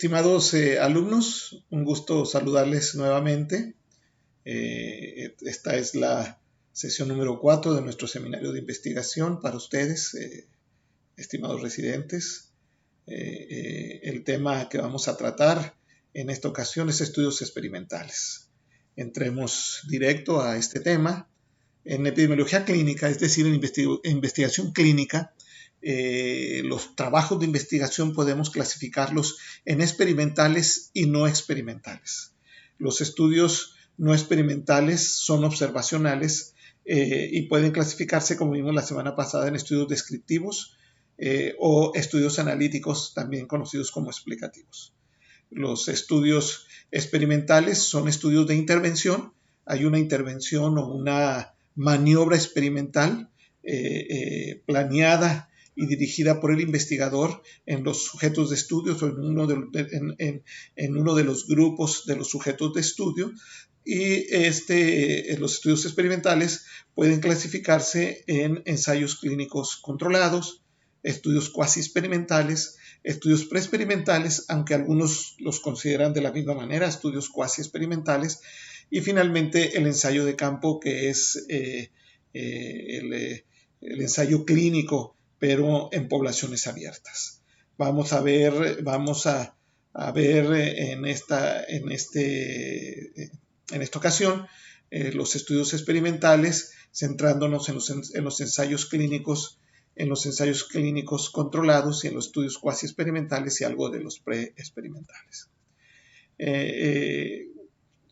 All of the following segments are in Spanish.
Estimados alumnos, un gusto saludarles nuevamente. Esta es la sesión número 4 de nuestro seminario de investigación para ustedes, estimados residentes. El tema que vamos a tratar en esta ocasión es estudios experimentales. Entremos directo a este tema. En epidemiología clínica, es decir, en investigación clínica, los trabajos de investigación podemos clasificarlos en experimentales y no experimentales. Los estudios no experimentales son observacionales y pueden clasificarse, como vimos la semana pasada, en estudios descriptivos o estudios analíticos, también conocidos como explicativos. Los estudios experimentales son estudios de intervención. Hay una intervención o una maniobra experimental planeada y dirigida por el investigador en los sujetos de estudio o en uno de los grupos de los sujetos de estudio. Y los estudios experimentales pueden clasificarse en ensayos clínicos controlados, estudios cuasi experimentales, estudios preexperimentales, aunque algunos los consideran de la misma manera, estudios cuasi experimentales, y finalmente el ensayo de campo, que es el ensayo clínico, pero en poblaciones abiertas. Vamos a ver en esta ocasión los estudios experimentales, centrándonos en los ensayos clínicos, controlados y en los estudios cuasi experimentales y algo de los preexperimentales.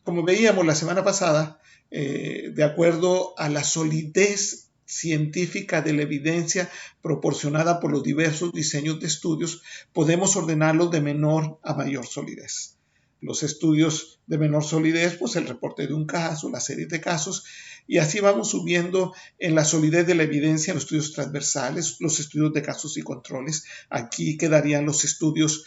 Como veíamos la semana pasada, de acuerdo a la solidez científica de la evidencia proporcionada por los diversos diseños de estudios, podemos ordenarlos de menor a mayor solidez. Los estudios de menor solidez, pues el reporte de un caso, la serie de casos, y así vamos subiendo en la solidez de la evidencia en los estudios transversales, los estudios de casos y controles. Aquí quedarían los estudios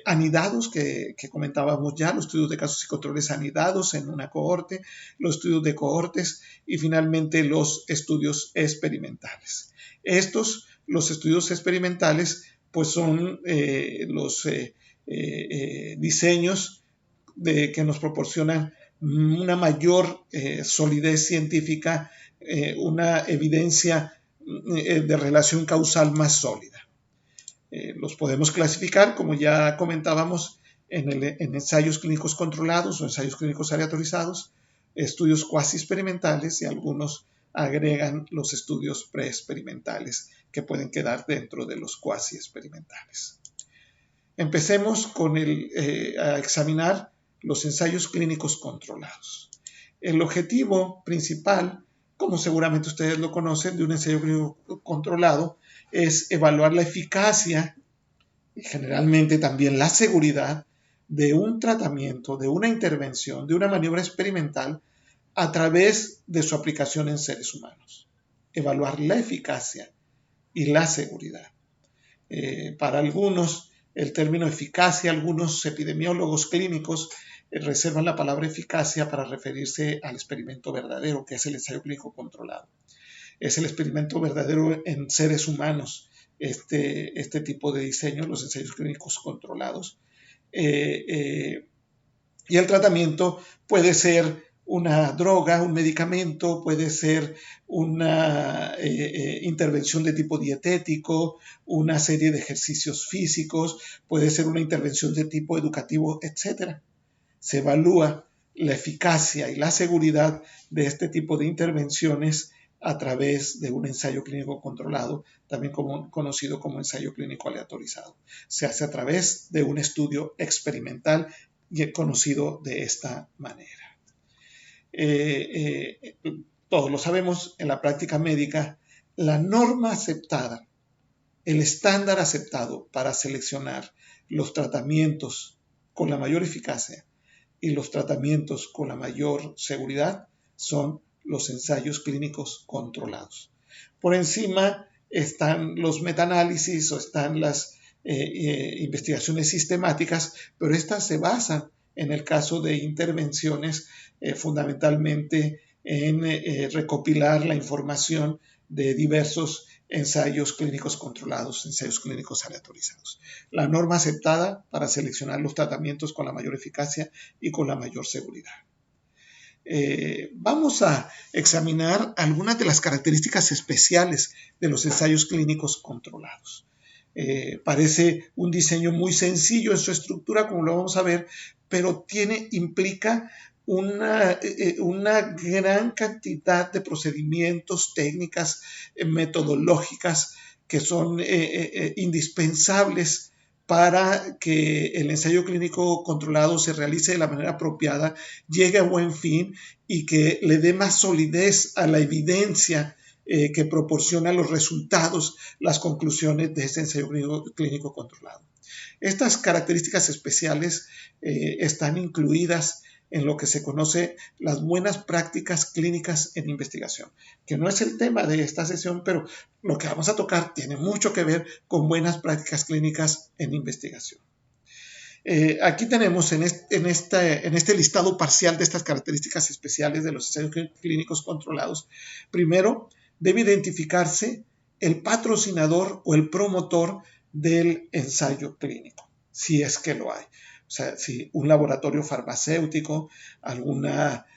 anidados que comentábamos ya, los estudios de casos y controles anidados en una cohorte, los estudios de cohortes y finalmente los estudios experimentales. Los estudios experimentales, pues son los diseños que nos proporcionan una mayor solidez científica, una evidencia de relación causal más sólida. Los podemos clasificar, como ya comentábamos, en ensayos clínicos controlados o ensayos clínicos aleatorizados, estudios cuasi experimentales y algunos agregan los estudios preexperimentales que pueden quedar dentro de los cuasi experimentales. Empecemos a examinar los ensayos clínicos controlados. El objetivo principal, como seguramente ustedes lo conocen, de un ensayo clínico controlado es evaluar la eficacia y generalmente también la seguridad de un tratamiento, de una intervención, de una maniobra experimental a través de su aplicación en seres humanos. Evaluar la eficacia y la seguridad. Para algunos, el término eficacia, algunos epidemiólogos clínicos reservan la palabra eficacia para referirse al experimento verdadero, que es el ensayo clínico controlado. Es el experimento verdadero en seres humanos, este tipo de diseño, los ensayos clínicos controlados. Y el tratamiento puede ser una droga, un medicamento, puede ser una intervención de tipo dietético, una serie de ejercicios físicos, puede ser una intervención de tipo educativo, etc. Se evalúa la eficacia y la seguridad de este tipo de intervenciones a través de un ensayo clínico controlado, también conocido como ensayo clínico aleatorizado. Se hace a través de un estudio experimental y conocido de esta manera. Todos lo sabemos, en la práctica médica, la norma aceptada, el estándar aceptado para seleccionar los tratamientos con la mayor eficacia y los tratamientos con la mayor seguridad son los ensayos clínicos controlados. Por encima están los metaanálisis o están las investigaciones sistemáticas, pero estas se basan en el caso de intervenciones fundamentalmente en recopilar la información de diversos ensayos clínicos controlados, ensayos clínicos aleatorizados. La norma aceptada para seleccionar los tratamientos con la mayor eficacia y con la mayor seguridad. Vamos a examinar algunas de las características especiales de los ensayos clínicos controlados. Parece un diseño muy sencillo en su estructura, como lo vamos a ver, pero implica una gran cantidad de procedimientos, técnicas, metodológicas que son indispensables para que el ensayo clínico controlado se realice de la manera apropiada, llegue a buen fin y que le dé más solidez a la evidencia que proporciona los resultados, las conclusiones de este ensayo clínico controlado. Estas características especiales están incluidas en lo que se conoce las buenas prácticas clínicas en investigación, que no es el tema de esta sesión, pero lo que vamos a tocar tiene mucho que ver con buenas prácticas clínicas en investigación. Aquí tenemos en este listado parcial de estas características especiales de los ensayos clínicos controlados. Primero, debe identificarse el patrocinador o el promotor del ensayo clínico, si es que lo hay. O sea, si un laboratorio farmacéutico, alguna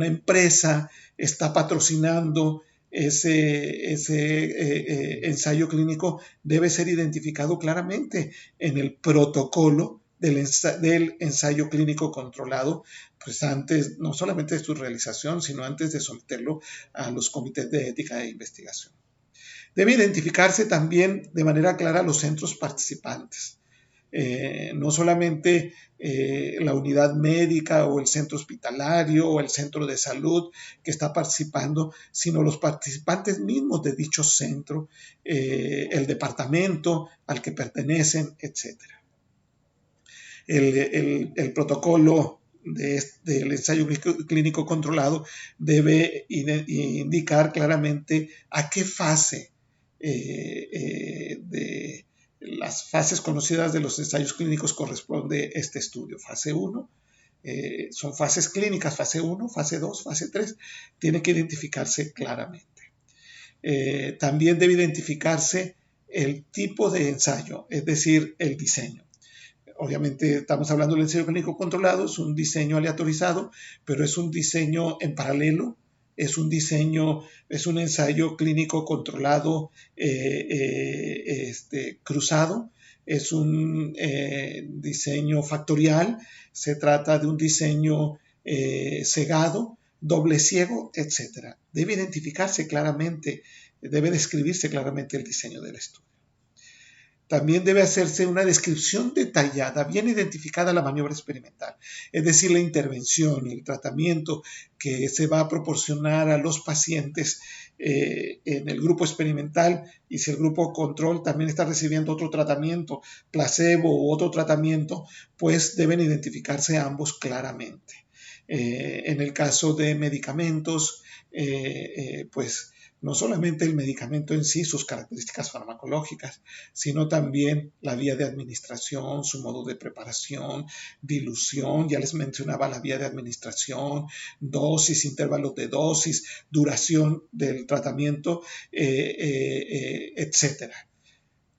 empresa está patrocinando ese ensayo clínico, debe ser identificado claramente en el protocolo del ensayo clínico controlado, pues antes, no solamente de su realización, sino antes de someterlo a los comités de ética de investigación. Debe identificarse también de manera clara los centros participantes. No solamente la unidad médica o el centro hospitalario o el centro de salud que está participando, sino los participantes mismos de dicho centro, el departamento al que pertenecen, etc. El protocolo del ensayo clínico controlado debe indicar claramente a qué fase de las fases conocidas de los ensayos clínicos corresponde este estudio. Fase 1, son fases clínicas, fase 1, fase 2, fase 3, tiene que identificarse claramente. También debe identificarse el tipo de ensayo, es decir, el diseño. Obviamente estamos hablando del ensayo clínico controlado, es un diseño aleatorizado, pero es un diseño en paralelo, es un ensayo clínico controlado cruzado, es un diseño factorial, se trata de un diseño cegado, doble ciego, etc. Debe identificarse claramente, debe describirse claramente el diseño del estudio. También debe hacerse una descripción detallada, bien identificada la maniobra experimental, es decir, la intervención y el tratamiento que se va a proporcionar a los pacientes en el grupo experimental, y si el grupo control también está recibiendo otro tratamiento, placebo u otro tratamiento, pues deben identificarse ambos claramente. En el caso de medicamentos, pues no solamente el medicamento en sí, sus características farmacológicas, sino también la vía de administración, su modo de preparación, dilución, ya les mencionaba la vía de administración, dosis, intervalos de dosis, duración del tratamiento, etc.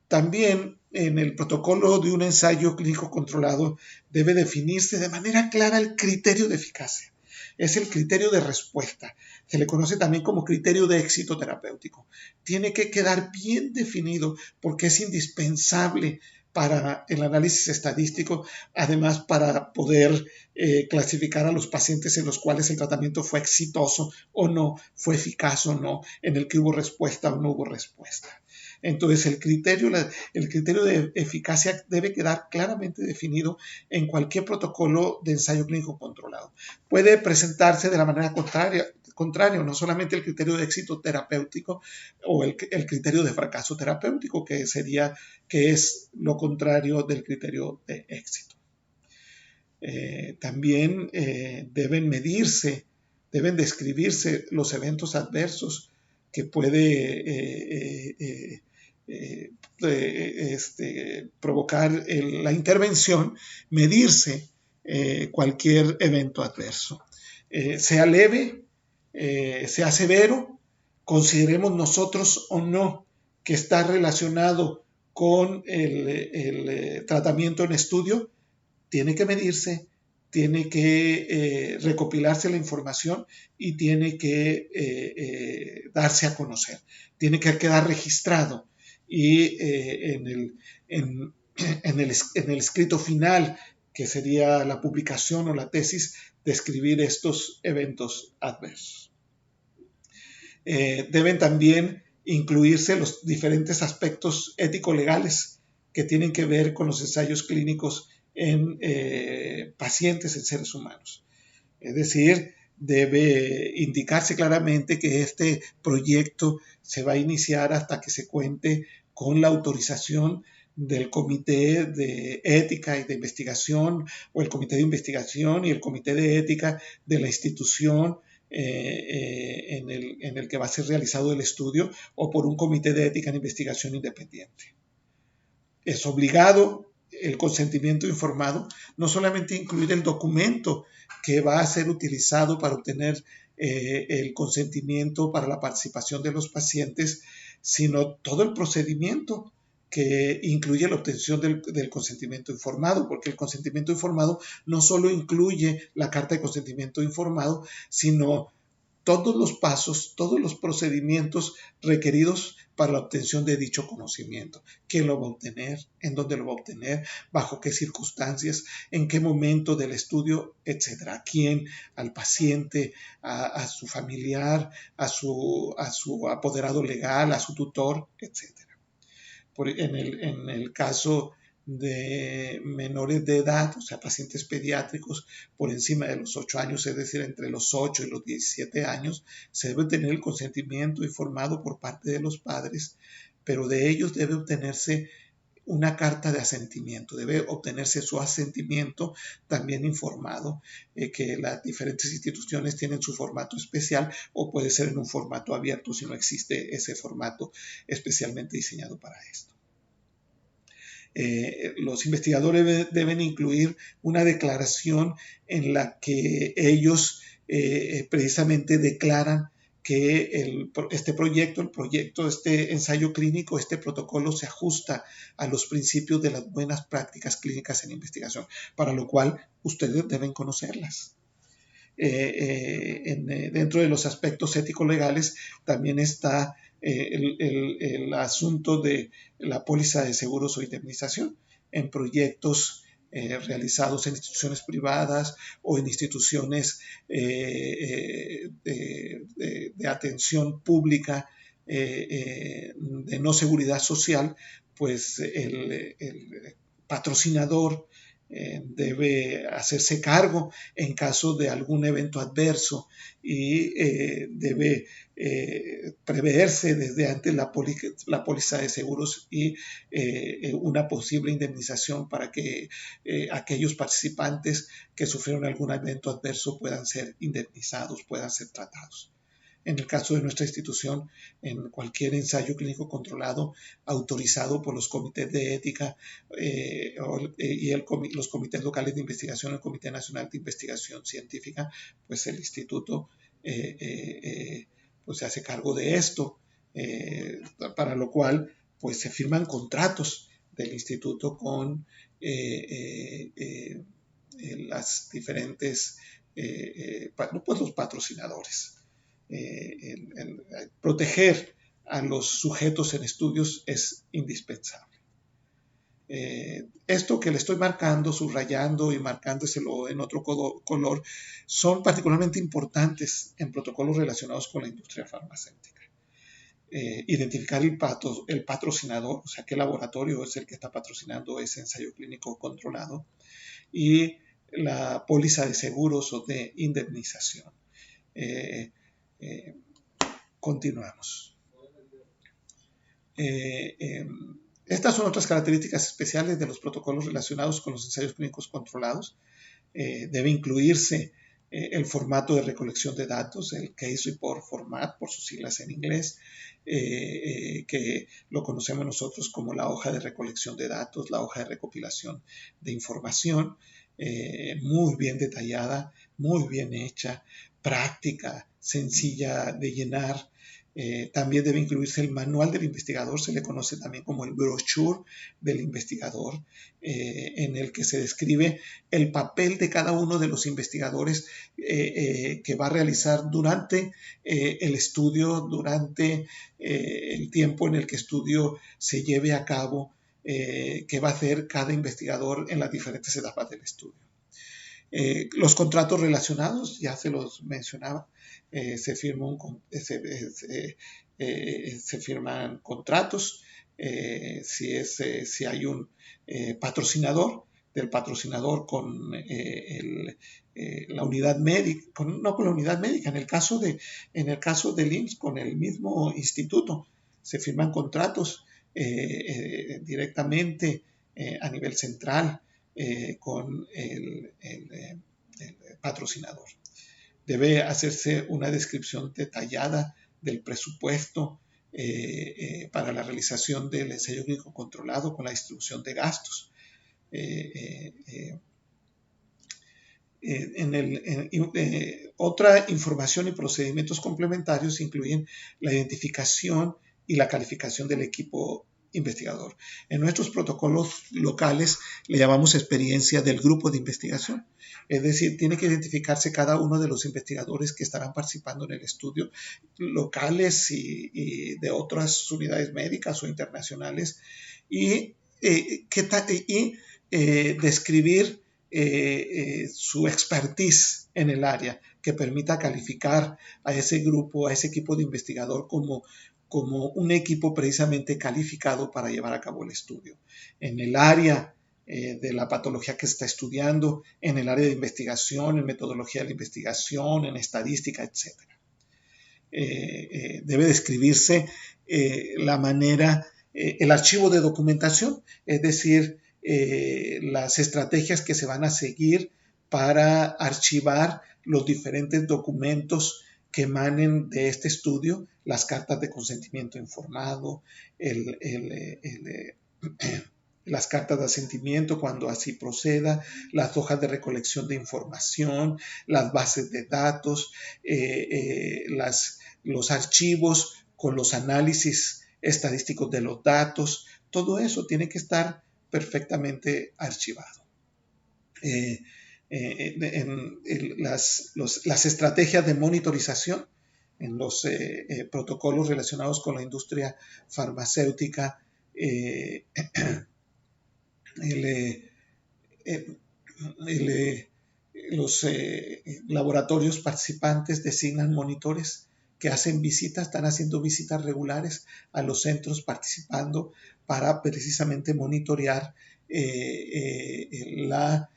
También en el protocolo de un ensayo clínico controlado debe definirse de manera clara el criterio de eficacia. Es el criterio de respuesta. Se le conoce también como criterio de éxito terapéutico. Tiene que quedar bien definido porque es indispensable para el análisis estadístico, además para poder clasificar a los pacientes en los cuales el tratamiento fue exitoso o no, fue eficaz o no, en el que hubo respuesta o no hubo respuesta. Entonces, el criterio de eficacia debe quedar claramente definido en cualquier protocolo de ensayo clínico controlado. Puede presentarse de la manera contraria, no solamente el criterio de éxito terapéutico o el criterio de fracaso terapéutico, que es lo contrario del criterio de éxito. También deben describirse los eventos adversos que puede provocar la intervención, medirse cualquier evento adverso, sea leve, sea severo, consideremos nosotros o no que está relacionado con el tratamiento en estudio, tiene que medirse, tiene que recopilarse la información y tiene que darse a conocer, tiene que quedar registrado y en el escrito final, que sería la publicación o la tesis, describir estos eventos adversos. Deben también incluirse los diferentes aspectos ético-legales que tienen que ver con los ensayos clínicos en pacientes, en seres humanos. Es decir, debe indicarse claramente que este proyecto se va a iniciar hasta que se cuente con la autorización del Comité de Ética y de Investigación, o el Comité de Investigación y el Comité de Ética de la institución en el que va a ser realizado el estudio, o por un Comité de Ética en Investigación independiente. Es obligado el consentimiento informado, no solamente incluir el documento que va a ser utilizado para obtener el consentimiento para la participación de los pacientes, sino todo el procedimiento que incluye la obtención del consentimiento informado, porque el consentimiento informado no solo incluye la carta de consentimiento informado, sino todos los pasos, todos los procedimientos requeridos para la obtención de dicho conocimiento. ¿Quién lo va a obtener? ¿En dónde lo va a obtener? ¿Bajo qué circunstancias? ¿En qué momento del estudio? Etcétera. ¿A quién? Al paciente, a su familiar, a su apoderado legal, a su tutor, etcétera. En el caso de menores de edad, o sea, pacientes pediátricos por encima de los 8 años, es decir, entre los 8 y los 17 años, se debe tener el consentimiento informado por parte de los padres, pero de ellos debe obtenerse una carta de asentimiento, debe obtenerse su asentimiento también informado, que las diferentes instituciones tienen su formato especial o puede ser en un formato abierto si no existe ese formato especialmente diseñado para esto. Los investigadores deben incluir una declaración en la que ellos precisamente declaran que este proyecto, este ensayo clínico, este protocolo se ajusta a los principios de las buenas prácticas clínicas en investigación, para lo cual ustedes deben conocerlas. Dentro de los aspectos ético-legales también está el asunto de la póliza de seguros o indemnización en proyectos realizados en instituciones privadas o en instituciones de atención pública de no seguridad social, pues el patrocinador debe hacerse cargo en caso de algún evento adverso y debe preverse desde antes la póliza de seguros y una posible indemnización para que aquellos participantes que sufrieron algún evento adverso puedan ser indemnizados, puedan ser tratados. En el caso de nuestra institución, en cualquier ensayo clínico controlado autorizado por los comités de ética y los comités locales de investigación, el Comité Nacional de Investigación Científica, pues el instituto pues se hace cargo de esto, para lo cual pues se firman contratos del instituto con las diferentes, pues los patrocinadores. Proteger a los sujetos en estudios es indispensable. Esto que le estoy marcando, subrayando y marcándoselo en otro color, son particularmente importantes en protocolos relacionados con la industria farmacéutica. Identificar el patrocinador, o sea, qué laboratorio es el que está patrocinando ese ensayo clínico controlado, y la póliza de seguros o de indemnización. Continuamos. Estas son otras características especiales de los protocolos relacionados con los ensayos clínicos controlados. Debe incluirse el formato de recolección de datos, el Case Report Format, por sus siglas en inglés, que lo conocemos nosotros como la hoja de recolección de datos, la hoja de recopilación de información, muy bien detallada, muy bien hecha, práctica, sencilla de llenar, También debe incluirse el manual del investigador, se le conoce también como el brochure del investigador, en el que se describe el papel de cada uno de los investigadores que va a realizar durante el estudio, durante el tiempo en el que el estudio se lleve a cabo, que va a hacer cada investigador en las diferentes etapas del estudio. Los contratos relacionados, ya se los mencionaba, se firman contratos, si hay un patrocinador, del patrocinador con la unidad médica, no con la unidad médica, en el caso del IMSS, con el mismo instituto, se firman contratos directamente a nivel central con el patrocinador. Debe hacerse una descripción detallada del presupuesto para la realización del ensayo clínico controlado con la distribución de gastos. Otra información y procedimientos complementarios incluyen la identificación y la calificación del equipo investigador. En nuestros protocolos locales le llamamos experiencia del grupo de investigación. Es decir, tiene que identificarse cada uno de los investigadores que estarán participando en el estudio, locales y de otras unidades médicas o internacionales, y describir su expertise en el área, que permita calificar a ese grupo, a ese equipo de investigador como un equipo precisamente calificado para llevar a cabo el estudio. En el área de la patología que se está estudiando, en el área de investigación, en metodología de la investigación, en estadística, etc. Debe describirse la manera, el archivo de documentación, es decir, las estrategias que se van a seguir para archivar los diferentes documentos que emanen de este estudio, las cartas de consentimiento informado, las cartas de asentimiento cuando así proceda, las hojas de recolección de información, las bases de datos, los archivos con los análisis estadísticos de los datos, todo eso tiene que estar perfectamente archivado. Las estrategias de monitorización en los protocolos relacionados con la industria farmacéutica, los laboratorios participantes designan monitores que hacen visitas, están haciendo visitas regulares a los centros participando para precisamente monitorear la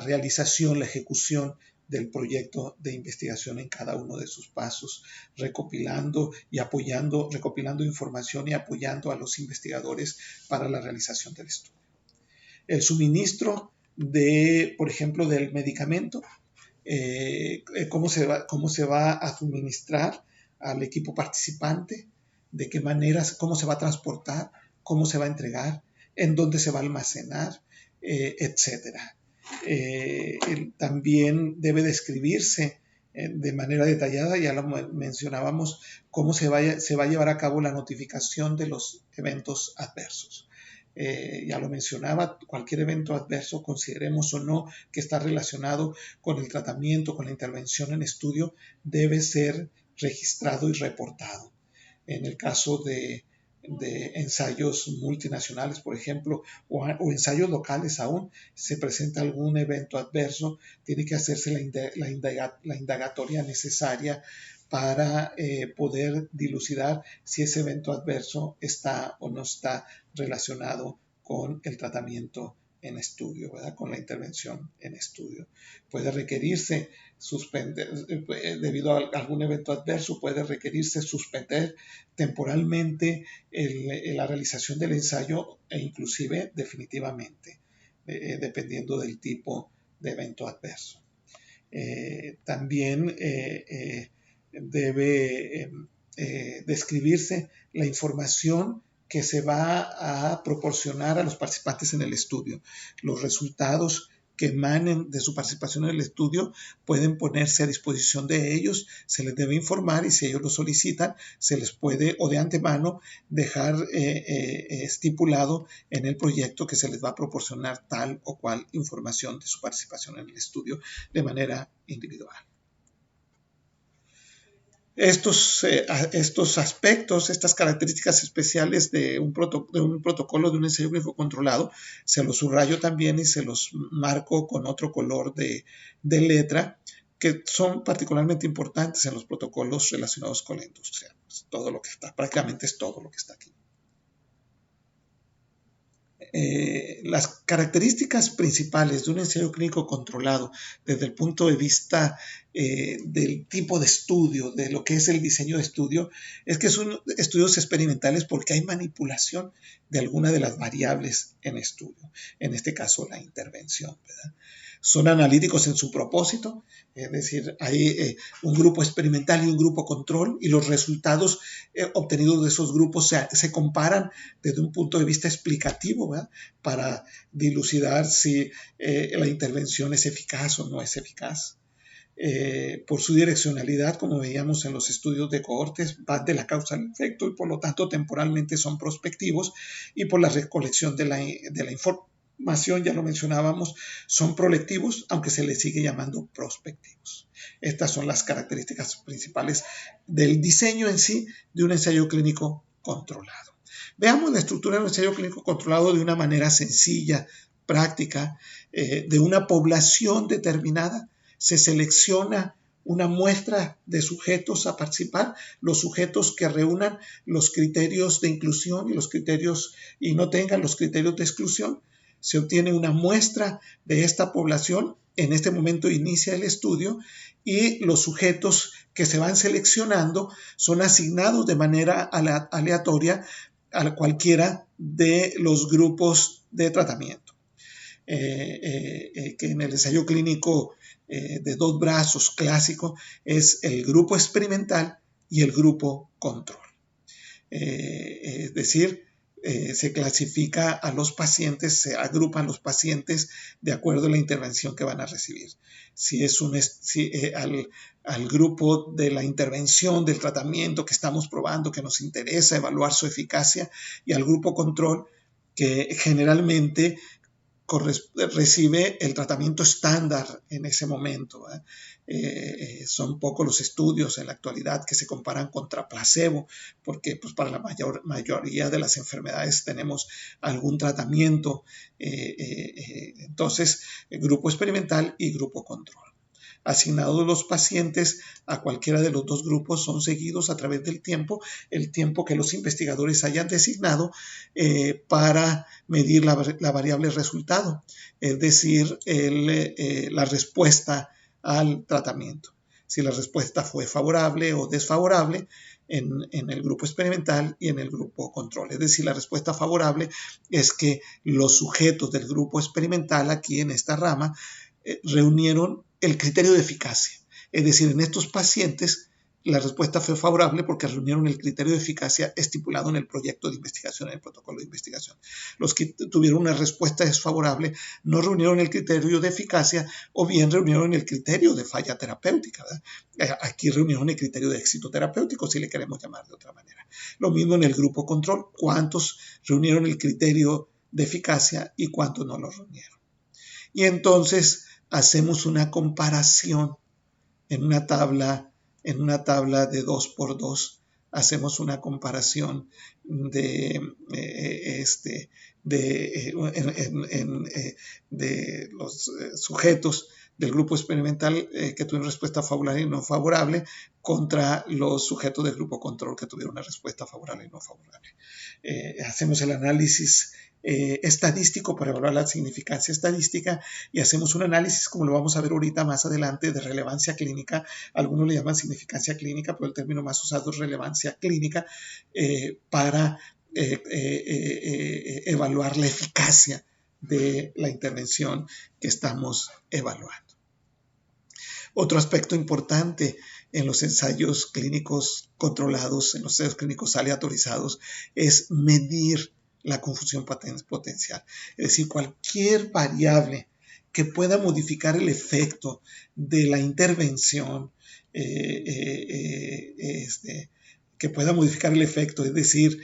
realización, la ejecución del proyecto de investigación en cada uno de sus pasos, recopilando información y apoyando a los investigadores para la realización del estudio. El suministro por ejemplo, del medicamento, cómo se va a suministrar al equipo participante, de qué manera, cómo se va a transportar, cómo se va a entregar, en dónde se va a almacenar, etcétera. También debe describirse de manera detallada, ya lo mencionábamos, cómo se va a llevar a cabo la notificación de los eventos adversos. Ya lo mencionaba, cualquier evento adverso, consideremos o no que está relacionado con el tratamiento, con la intervención en estudio, debe ser registrado y reportado. En el caso de ensayos multinacionales, por ejemplo, o ensayos locales aún, se presenta algún evento adverso, tiene que hacerse la indagatoria necesaria para poder dilucidar si ese evento adverso está o no está relacionado con el tratamiento en estudio, ¿verdad? Con la intervención en estudio. Puede requerirse suspender, debido a algún evento adverso, puede requerirse suspender temporalmente la realización del ensayo e inclusive definitivamente, dependiendo del tipo de evento adverso. También debe describirse la información que se va a proporcionar a los participantes en el estudio, los resultados que emanen de su participación en el estudio pueden ponerse a disposición de ellos, se les debe informar y si ellos lo solicitan, se les puede o de antemano dejar estipulado en el proyecto que se les va a proporcionar tal o cual información de su participación en el estudio de manera individual. Estos aspectos, estas características especiales de un protocolo de un ensayo clínico controlado, se los subrayo también y se los marco con otro color de letra, que son particularmente importantes en los protocolos relacionados con la industria. Pues todo lo que está, prácticamente es todo lo que está aquí. Las características principales de un ensayo clínico controlado desde el punto de vista del tipo de estudio, de lo que es el diseño de estudio, es que son estudios experimentales porque hay manipulación de alguna de las variables en estudio, en este caso la intervención, ¿verdad? Son analíticos en su propósito, es decir, hay un grupo experimental y un grupo control y los resultados obtenidos de esos grupos se comparan desde un punto de vista explicativo, ¿verdad? Para dilucidar si la intervención es eficaz o no es eficaz. Por su direccionalidad, como veíamos en los estudios de cohortes, van de la causa al efecto y por lo tanto temporalmente son prospectivos, y por la recolección de la información, ya lo mencionábamos, son prolectivos, aunque se les sigue llamando prospectivos. Estas son las características principales del diseño en sí de un ensayo clínico controlado. Veamos la estructura de un ensayo clínico controlado de una manera sencilla, práctica, de una población determinada. Se selecciona una muestra de sujetos a participar, los sujetos que reúnan los criterios de inclusión y los criterios y no tengan los criterios de exclusión. Se obtiene una muestra de esta población, en este momento inicia el estudio y los sujetos que se van seleccionando son asignados de manera aleatoria a cualquiera de los grupos de tratamiento. Que en el ensayo clínico de 2 brazos clásico es el grupo experimental y el grupo control. Es decir, se clasifica a los pacientes, se agrupan los pacientes de acuerdo a la intervención que van a recibir. Si es al grupo de la intervención, del tratamiento que estamos probando, que nos interesa evaluar su eficacia, y al grupo control, que generalmente recibe el tratamiento estándar en ese momento. Son pocos los estudios en la actualidad que se comparan contra placebo, porque pues, para la mayoría de las enfermedades tenemos algún tratamiento. Entonces, grupo experimental y grupo control. Asignados los pacientes a cualquiera de los 2 grupos, son seguidos a través del tiempo, el tiempo que los investigadores hayan designado para medir la variable resultado, es decir, la respuesta al tratamiento. Si la respuesta fue favorable o desfavorable en el grupo experimental y en el grupo control. Es decir, la respuesta favorable es que los sujetos del grupo experimental aquí en esta rama reunieron el criterio de eficacia. Es decir, en estos pacientes la respuesta fue favorable porque reunieron el criterio de eficacia estipulado en el proyecto de investigación, en el protocolo de investigación. Los que tuvieron una respuesta desfavorable no reunieron el criterio de eficacia o bien reunieron el criterio de falla terapéutica, ¿verdad? Aquí reunieron el criterio de éxito terapéutico, si le queremos llamar de otra manera. Lo mismo en el grupo control, cuántos reunieron el criterio de eficacia y cuántos no lo reunieron. Y entonces hacemos una comparación en una tabla de 2x2, hacemos una comparación de los sujetos del grupo experimental que tuvieron respuesta favorable y no favorable contra los sujetos del grupo control que tuvieron una respuesta favorable y no favorable. Hacemos el análisis estadístico para evaluar la significancia estadística y hacemos un análisis, como lo vamos a ver ahorita más adelante, de relevancia clínica. Algunos le llaman significancia clínica, pero el término más usado es relevancia clínica para evaluar la eficacia de la intervención que estamos evaluando. Otro aspecto importante en los ensayos clínicos controlados, en los ensayos clínicos aleatorizados, es medir la confusión potencial. Es decir, cualquier variable que pueda modificar el efecto de la intervención, que pueda modificar el efecto, es decir,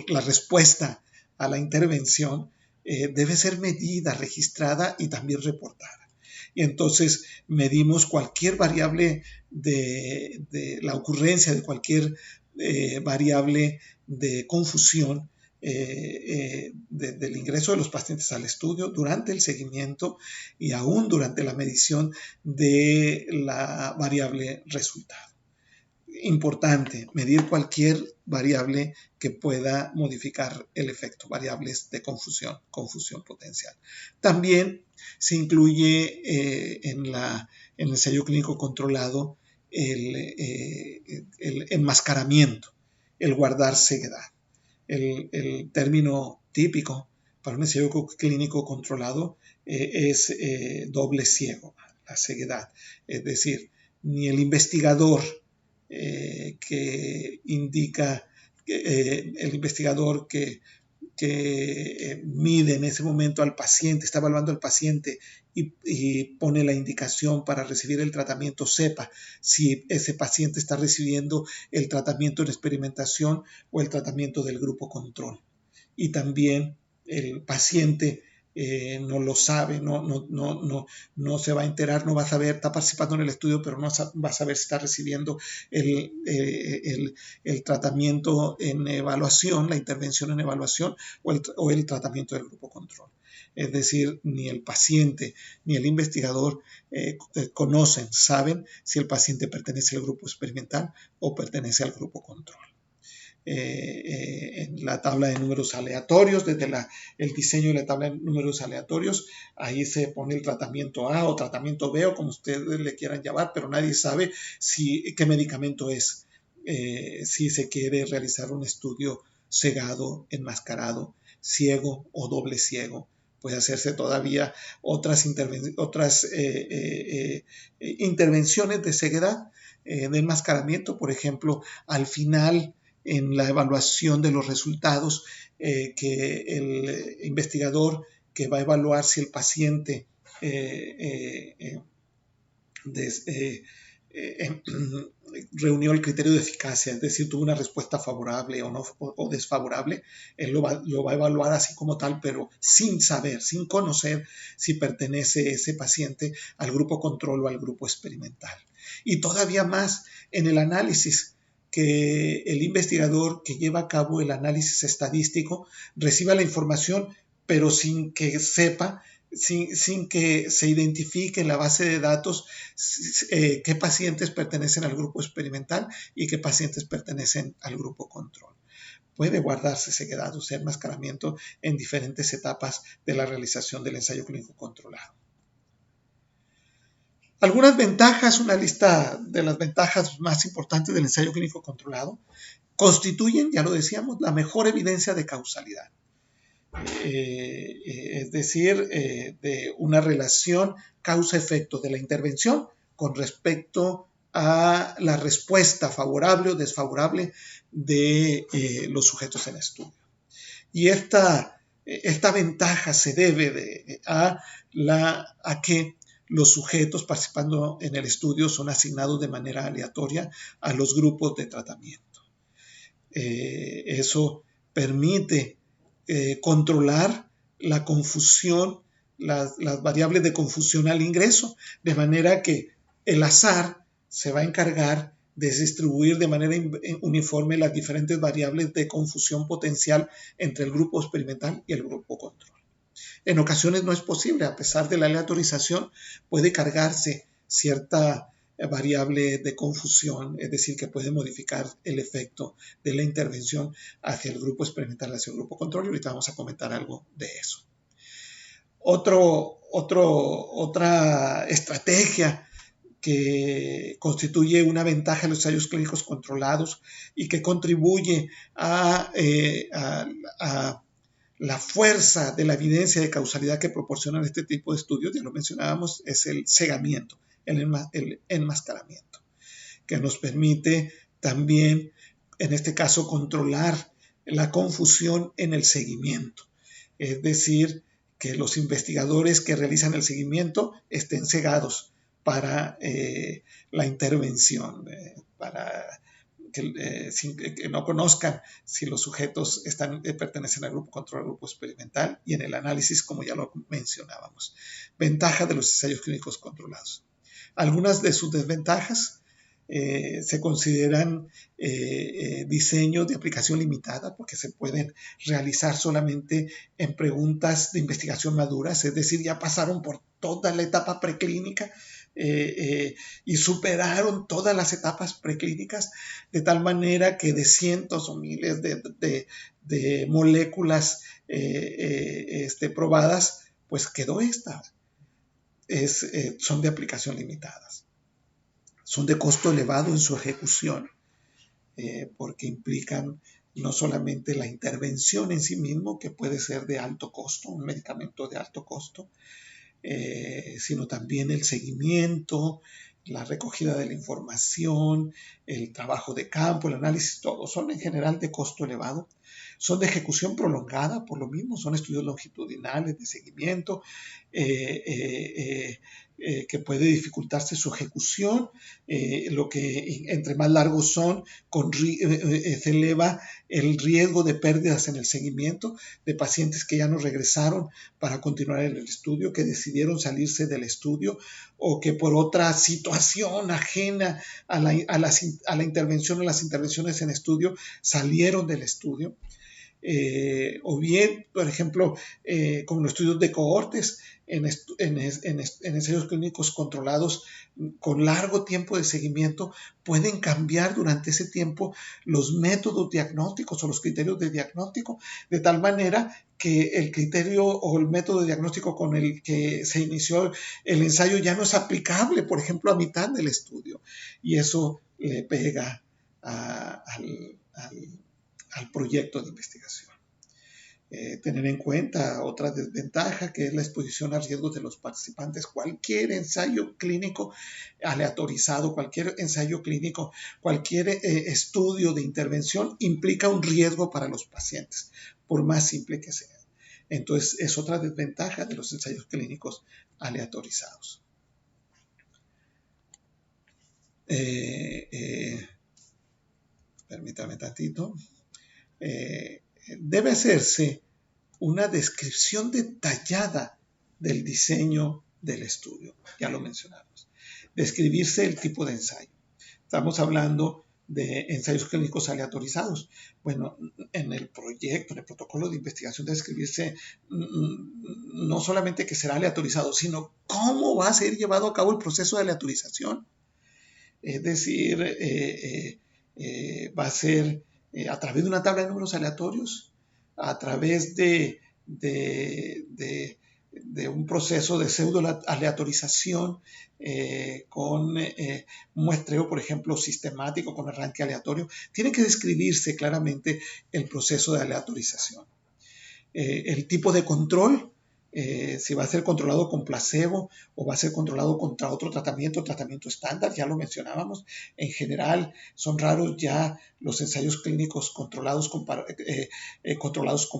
la respuesta a la intervención, debe ser medida, registrada y también reportada. Y entonces medimos cualquier variable de la ocurrencia de cualquier variable de confusión del ingreso de los pacientes al estudio, durante el seguimiento y aún durante la medición de la variable resultado. Importante, medir cualquier variable que pueda modificar el efecto, variables de confusión potencial. También se incluye en el ensayo clínico controlado el enmascaramiento, el guardar ceguedad. El término típico para un ensayo clínico controlado es doble ciego, la ceguedad. Es decir, ni el investigador que indica, el investigador que mide en ese momento al paciente, está evaluando al paciente y pone la indicación para recibir el tratamiento, sepa si ese paciente está recibiendo el tratamiento en experimentación o el tratamiento del grupo control. Y también el paciente no lo sabe, no se va a enterar, no va a saber, está participando en el estudio, pero no va a saber si está recibiendo el tratamiento en evaluación, la intervención en evaluación o el tratamiento del grupo control. Es decir, ni el paciente ni el investigador conocen, saben si el paciente pertenece al grupo experimental o pertenece al grupo control. En la tabla de números aleatorios, desde el diseño de la tabla de números aleatorios, ahí se pone el tratamiento A o tratamiento B o como ustedes le quieran llamar, pero nadie sabe qué medicamento es, si se quiere realizar un estudio cegado, enmascarado, ciego o doble ciego. Puede hacerse todavía otras intervenciones de ceguedad, de enmascaramiento, por ejemplo, al final en la evaluación de los resultados, que el investigador que va a evaluar si el paciente reunió el criterio de eficacia, es decir, tuvo una respuesta favorable o desfavorable, él lo va a evaluar así como tal, pero sin saber, sin conocer si pertenece ese paciente al grupo control o al grupo experimental. Y todavía más en el análisis, que el investigador que lleva a cabo el análisis estadístico reciba la información, pero sin que sepa, sin que se identifique en la base de datos qué pacientes pertenecen al grupo experimental y qué pacientes pertenecen al grupo control. Puede guardarse ceguedad o enmascaramiento en diferentes etapas de la realización del ensayo clínico controlado. Algunas ventajas, una lista de las ventajas más importantes del ensayo clínico controlado, constituyen, ya lo decíamos, la mejor evidencia de causalidad. Es decir, de una relación causa-efecto de la intervención con respecto a la respuesta favorable o desfavorable de los sujetos en estudio. Y esta ventaja se debe a que los sujetos participando en el estudio son asignados de manera aleatoria a los grupos de tratamiento. Eso permite controlar la confusión, las variables de confusión al ingreso, de manera que el azar se va a encargar de distribuir de manera uniforme las diferentes variables de confusión potencial entre el grupo experimental y el grupo control. En ocasiones no es posible, a pesar de la aleatorización, puede cargarse cierta variable de confusión, es decir, que puede modificar el efecto de la intervención hacia el grupo experimental, hacia el grupo control, y ahorita vamos a comentar algo de eso. Otra estrategia que constituye una ventaja en los ensayos clínicos controlados y que contribuye a la fuerza de la evidencia de causalidad que proporcionan este tipo de estudios, ya lo mencionábamos, es el cegamiento, el enmascaramiento, que nos permite también, en este caso, controlar la confusión en el seguimiento. Es decir, que los investigadores que realizan el seguimiento estén cegados para la intervención, para sin que no conozcan si los sujetos pertenecen al grupo control, al grupo experimental, y en el análisis, como ya lo mencionábamos. Ventaja de los ensayos clínicos controlados. Algunas de sus desventajas se consideran diseños de aplicación limitada porque se pueden realizar solamente en preguntas de investigación maduras, es decir, ya pasaron por toda la etapa preclínica y superaron todas las etapas preclínicas de tal manera que de cientos o miles de moléculas probadas, pues quedó esta. Son de aplicación limitadas. Son de costo elevado en su ejecución, porque implican no solamente la intervención en sí mismo, que puede ser de alto costo, un medicamento de alto costo, sino también el seguimiento, la recogida de la información, el trabajo de campo, el análisis, todo son en general de costo elevado. Son de ejecución prolongada, por lo mismo, son estudios longitudinales de seguimiento, que puede dificultarse su ejecución, lo que entre más largos son, se eleva el riesgo de pérdidas en el seguimiento de pacientes que ya no regresaron para continuar en el estudio, que decidieron salirse del estudio o que por otra situación ajena a la intervención o las intervenciones en estudio salieron del estudio. O bien, por ejemplo, como los estudios de cohortes en ensayos clínicos controlados con largo tiempo de seguimiento, pueden cambiar durante ese tiempo los métodos diagnósticos o los criterios de diagnóstico, de tal manera que el criterio o el método de diagnóstico con el que se inició el ensayo ya no es aplicable, por ejemplo, a mitad del estudio. Y eso le pega al proyecto de investigación. Tener en cuenta otra desventaja, que es la exposición a riesgos de los participantes. Cualquier ensayo clínico aleatorizado, cualquier ensayo clínico, cualquier estudio de intervención implica un riesgo para los pacientes, por más simple que sea. Entonces, es otra desventaja de los ensayos clínicos aleatorizados. Permítame tantito. Debe hacerse una descripción detallada del diseño del estudio. Ya lo mencionamos. Describirse el tipo de ensayo. Estamos hablando de ensayos clínicos aleatorizados. Bueno, en el proyecto, en el protocolo de investigación, debe describirse no solamente que será aleatorizado, sino cómo va a ser llevado a cabo el proceso de aleatorización. Es decir, va a ser a través de una tabla de números aleatorios, a través de un proceso de pseudo aleatorización con muestreo, por ejemplo, sistemático, con arranque aleatorio. Tiene que describirse claramente el proceso de aleatorización. El tipo de control, si va a ser controlado con placebo o va a ser controlado contra otro tratamiento estándar, ya lo mencionábamos. En general, son raros ya los ensayos clínicos controlados con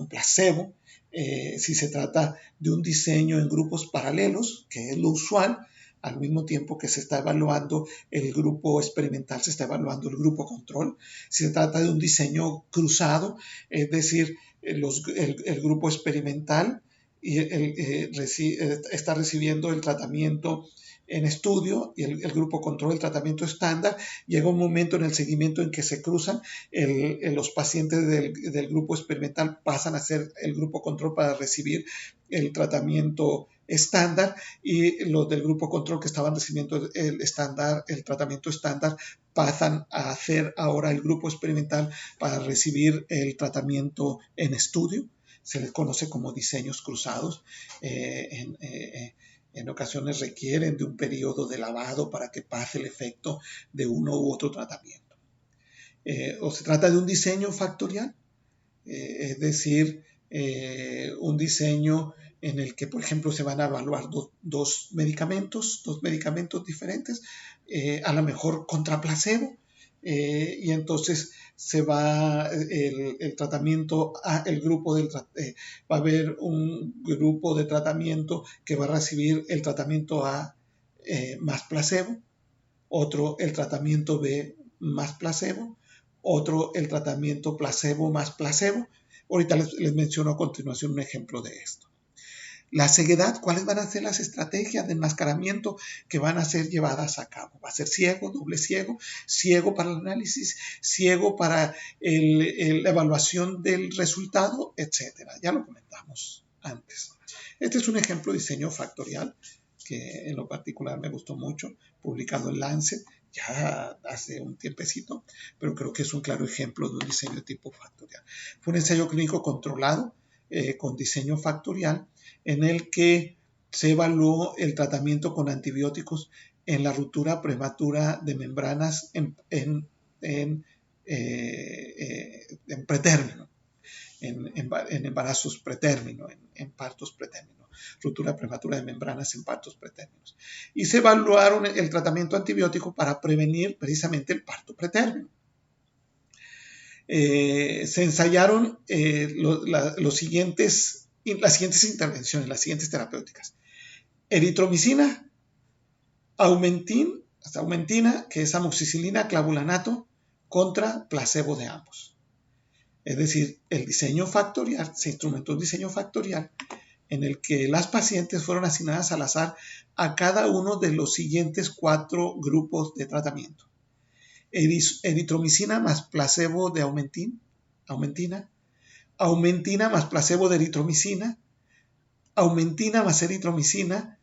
placebo. Si se trata de un diseño en grupos paralelos, que es lo usual, al mismo tiempo que se está evaluando el grupo experimental, se está evaluando el grupo control. Si se trata de un diseño cruzado, es decir, el grupo experimental está recibiendo el tratamiento en estudio y el grupo control el tratamiento estándar. Llega un momento en el seguimiento en que se cruzan, los pacientes del grupo experimental pasan a ser el grupo control para recibir el tratamiento estándar, y los del grupo control que estaban recibiendo el tratamiento estándar pasan a ser ahora el grupo experimental para recibir el tratamiento en estudio. Se les conoce como diseños cruzados. En ocasiones requieren de un periodo de lavado para que pase el efecto de uno u otro tratamiento. O se trata de un diseño factorial, es decir, un diseño en el que, por ejemplo, se van a evaluar dos medicamentos diferentes, a lo mejor contra placebo, y entonces se va el tratamiento el grupo va a haber un grupo de tratamiento que va a recibir el tratamiento A más placebo, otro el tratamiento B más placebo, otro el tratamiento placebo más placebo. Ahorita les menciono a continuación un ejemplo de esto. La ceguedad, ¿cuáles van a ser las estrategias de enmascaramiento que van a ser llevadas a cabo? Va a ser ciego, doble ciego, ciego para el análisis, ciego para la evaluación del resultado, etcétera. Ya lo comentamos antes. Este es un ejemplo de diseño factorial que en lo particular me gustó mucho, publicado en Lancet ya hace un tiempecito, pero creo que es un claro ejemplo de un diseño de tipo factorial. Fue un ensayo clínico controlado con diseño factorial en el que se evaluó el tratamiento con antibióticos en la ruptura prematura de membranas en pretérmino, en embarazos pretérmino, en partos pretérmino, ruptura prematura de membranas en partos pretérminos. Y se evaluaron el tratamiento antibiótico para prevenir precisamente el parto pretérmino. Se ensayaron las siguientes intervenciones, las siguientes terapéuticas. Eritromicina, aumentina, que es amoxicilina, clavulanato, contra placebo de ambos. Es decir, el diseño factorial, se instrumentó un diseño factorial en el que las pacientes fueron asignadas al azar a cada uno de los siguientes 4 grupos de tratamiento. Eritromicina más placebo de aumentina, aumentina más placebo de eritromicina, aumentina más eritromicina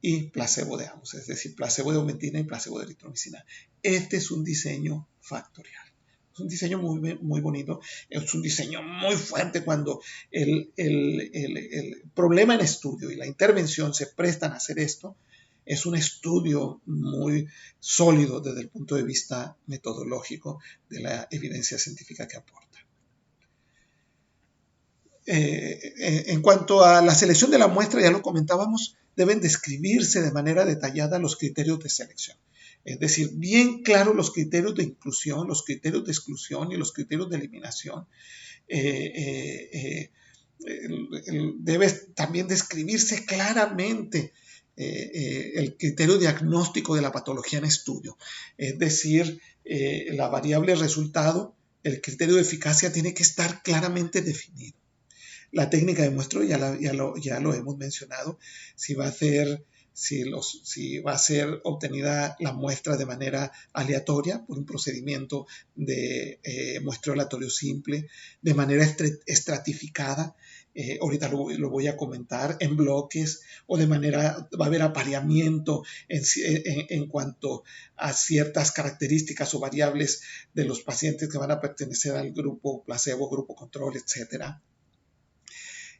y placebo de ambos, es decir, placebo de aumentina y placebo de eritromicina. Este es un diseño factorial. Es un diseño muy bonito, es un diseño muy fuerte cuando el problema en estudio y la intervención se prestan a hacer esto. Es un estudio muy sólido desde el punto de vista metodológico de la evidencia científica que aporta. En cuanto a la selección de la muestra, ya lo comentábamos, deben describirse de manera detallada los criterios de selección. Es decir, bien claros los criterios de inclusión, los criterios de exclusión y los criterios de eliminación. Debe también describirse claramente el criterio diagnóstico de la patología en estudio. Es decir, la variable resultado, el criterio de eficacia tiene que estar claramente definido. La técnica de muestreo ya lo hemos mencionado, si va a ser obtenida la muestra de manera aleatoria por un procedimiento de muestreo aleatorio simple, de manera estratificada, ahorita lo voy a comentar, en bloques o de manera, va a haber apareamiento en cuanto a ciertas características o variables de los pacientes que van a pertenecer al grupo placebo, grupo control, etcétera.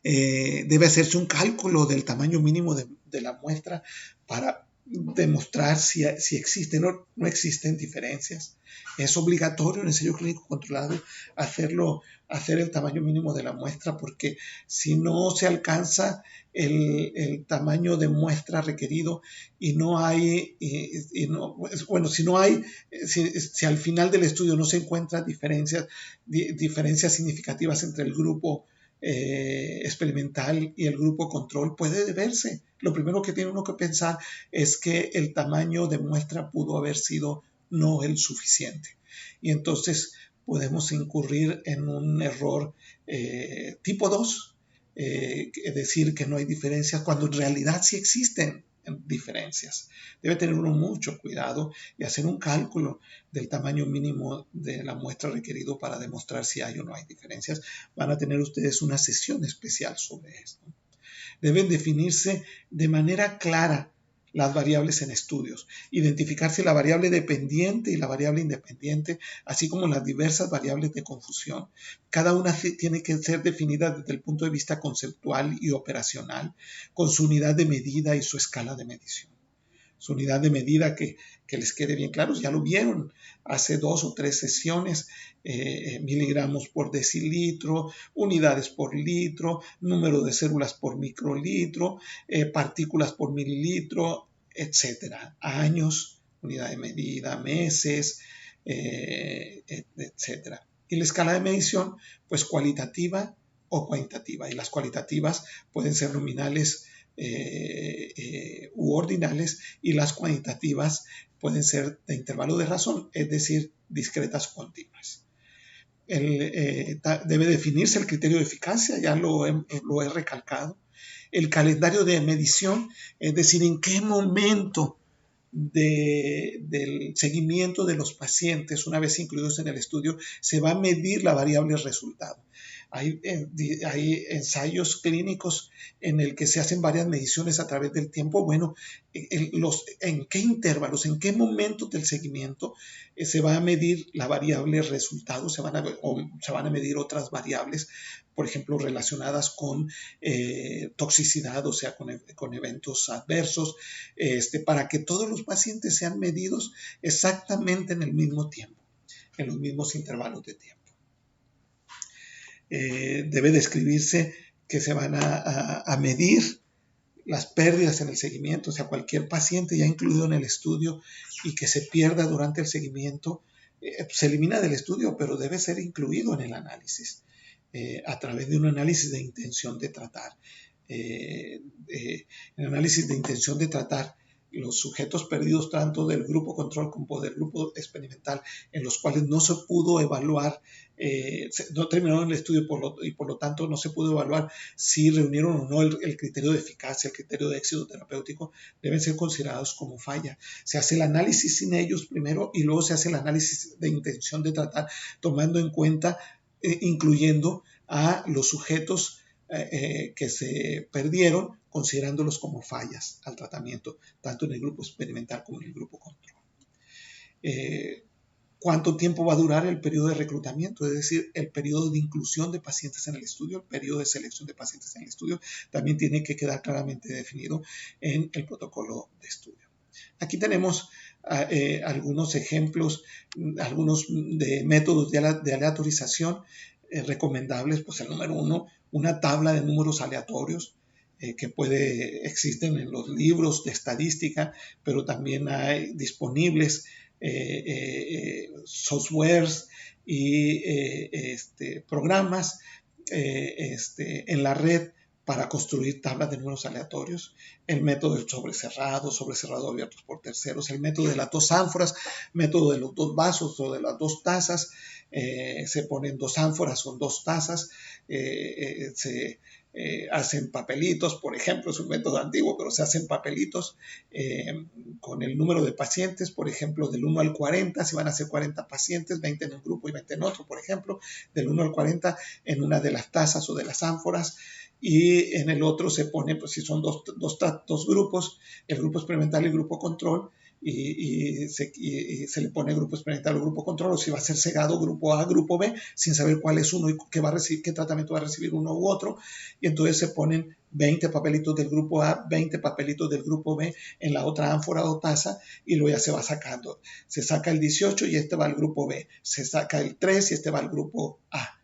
Debe hacerse un cálculo del tamaño mínimo de la muestra para demostrar si existen o no existen diferencias. Es obligatorio en el ensayo clínico controlado hacer el tamaño mínimo de la muestra, porque si no se alcanza el tamaño de muestra requerido y no hay, si al final del estudio no se encuentran diferencias significativas entre el grupo experimental y el grupo control, puede deberse. Lo primero que tiene uno que pensar es que el tamaño de muestra pudo haber sido no el suficiente. Y entonces podemos incurrir en un error tipo 2, es decir, que no hay diferencias cuando en realidad sí existen diferencias. Debe tener uno mucho cuidado y hacer un cálculo del tamaño mínimo de la muestra requerido para demostrar si hay o no hay diferencias. Van a tener ustedes una sesión especial sobre esto. Deben definirse de manera clara las variables en estudios, identificarse la variable dependiente y la variable independiente, así como las diversas variables de confusión. Cada una tiene que ser definida desde el punto de vista conceptual y operacional, con su unidad de medida y su escala de medición. Su unidad de medida que les quede bien claros, ya lo vieron hace 2 o 3 sesiones, miligramos por decilitro, unidades por litro, número de células por microlitro, partículas por mililitro, etcétera. Años, unidad de medida, meses, etcétera. Y la escala de medición, pues cualitativa o cuantitativa. Y las cualitativas pueden ser nominales u ordinales, y las cuantitativas pueden ser de intervalo de razón, es decir, discretas o continuas. Debe definirse el criterio de eficacia, ya lo he recalcado. El calendario de medición, es decir, en qué momento del seguimiento de los pacientes, una vez incluidos en el estudio, se va a medir la variable resultado. Hay ensayos clínicos en el que se hacen varias mediciones a través del tiempo. Bueno, en qué intervalos, en qué momentos del seguimiento se va a medir la variable resultado, se van a medir otras variables, por ejemplo, relacionadas con toxicidad, o sea, con eventos adversos, para que todos los pacientes sean medidos exactamente en el mismo tiempo, en los mismos intervalos de tiempo. Debe describirse que se van a medir las pérdidas en el seguimiento, o sea, cualquier paciente ya incluido en el estudio y que se pierda durante el seguimiento, se elimina del estudio, pero debe ser incluido en el análisis, a través de un análisis de intención de tratar. El análisis de intención de tratar, los sujetos perdidos tanto del grupo control como del grupo experimental, en los cuales no se pudo evaluar, no terminaron el estudio y por lo tanto no se pudo evaluar si reunieron o no el criterio de eficacia, el criterio de éxito terapéutico, deben ser considerados como falla. Se hace el análisis sin ellos primero y luego se hace el análisis de intención de tratar, tomando en cuenta, incluyendo a los sujetos que se perdieron, considerándolos como fallas al tratamiento, tanto en el grupo experimental como en el grupo control. ¿Cuánto tiempo va a durar el periodo de reclutamiento? Es decir, el periodo de inclusión de pacientes en el estudio, el periodo de selección de pacientes en el estudio, también tiene que quedar claramente definido en el protocolo de estudio. Aquí tenemos algunos ejemplos, algunos de métodos de aleatorización recomendables. Pues el número 1, una tabla de números aleatorios que existen en los libros de estadística, pero también hay disponibles softwares y programas en la red para construir tablas de números aleatorios, el método del sobrecerrado abiertos por terceros, el método de las dos ánforas, método de los dos vasos o de las dos tazas, se ponen dos ánforas, son dos tazas, se hacen papelitos, por ejemplo, es un método antiguo, pero se hacen papelitos con el número de pacientes, por ejemplo, del 1 al 40, si van a ser 40 pacientes, 20 en un grupo y 20 en otro, por ejemplo, del 1 al 40 en una de las tazas o de las ánforas, y en el otro se pone, pues si son dos grupos, el grupo experimental y el grupo control, y se le pone grupo experimental o grupo control, o si va a ser cegado grupo A, grupo B, sin saber cuál es uno y qué tratamiento va a recibir uno u otro, y entonces se ponen 20 papelitos del grupo A, 20 papelitos del grupo B en la otra ánfora o taza, y luego ya se va sacando. Se saca el 18 y este va al grupo B, se saca el 3 y este va al grupo A,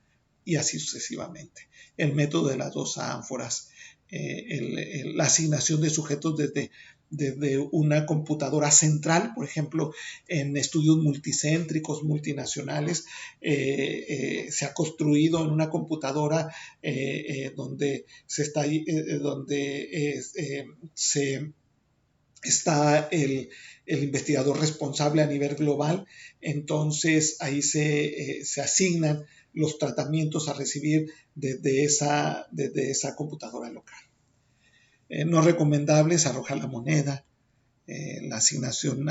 y así sucesivamente. El método de las dos ánforas, la asignación de sujetos desde una computadora central, por ejemplo, en estudios multicéntricos, multinacionales, se ha construido en una computadora donde está el investigador responsable a nivel global. Entonces ahí se asignan los tratamientos a recibir desde esa computadora local. No recomendables: arrojar la moneda, la asignación,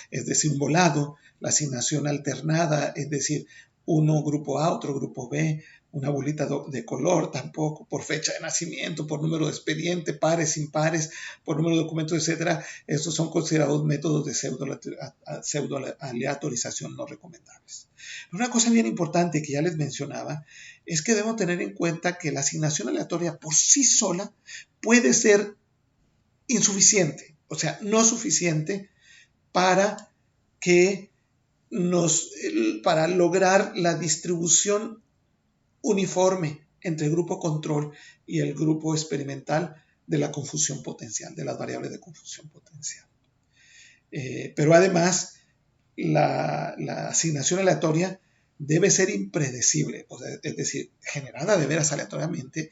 es decir, un volado, la asignación alternada, es decir, uno grupo A, otro grupo B, una bolita de color, tampoco, por fecha de nacimiento, por número de expediente, pares, impares, por número de documentos, etc. Estos son considerados métodos de pseudo aleatorización no recomendables. Una cosa bien importante que ya les mencionaba es que debemos tener en cuenta que la asignación aleatoria por sí sola puede ser insuficiente, o sea, no suficiente para lograr la distribución uniforme entre el grupo control y el grupo experimental de la confusión potencial, de las variables de confusión potencial. Pero además, la asignación aleatoria debe ser impredecible, o sea, es decir, generada de veras aleatoriamente,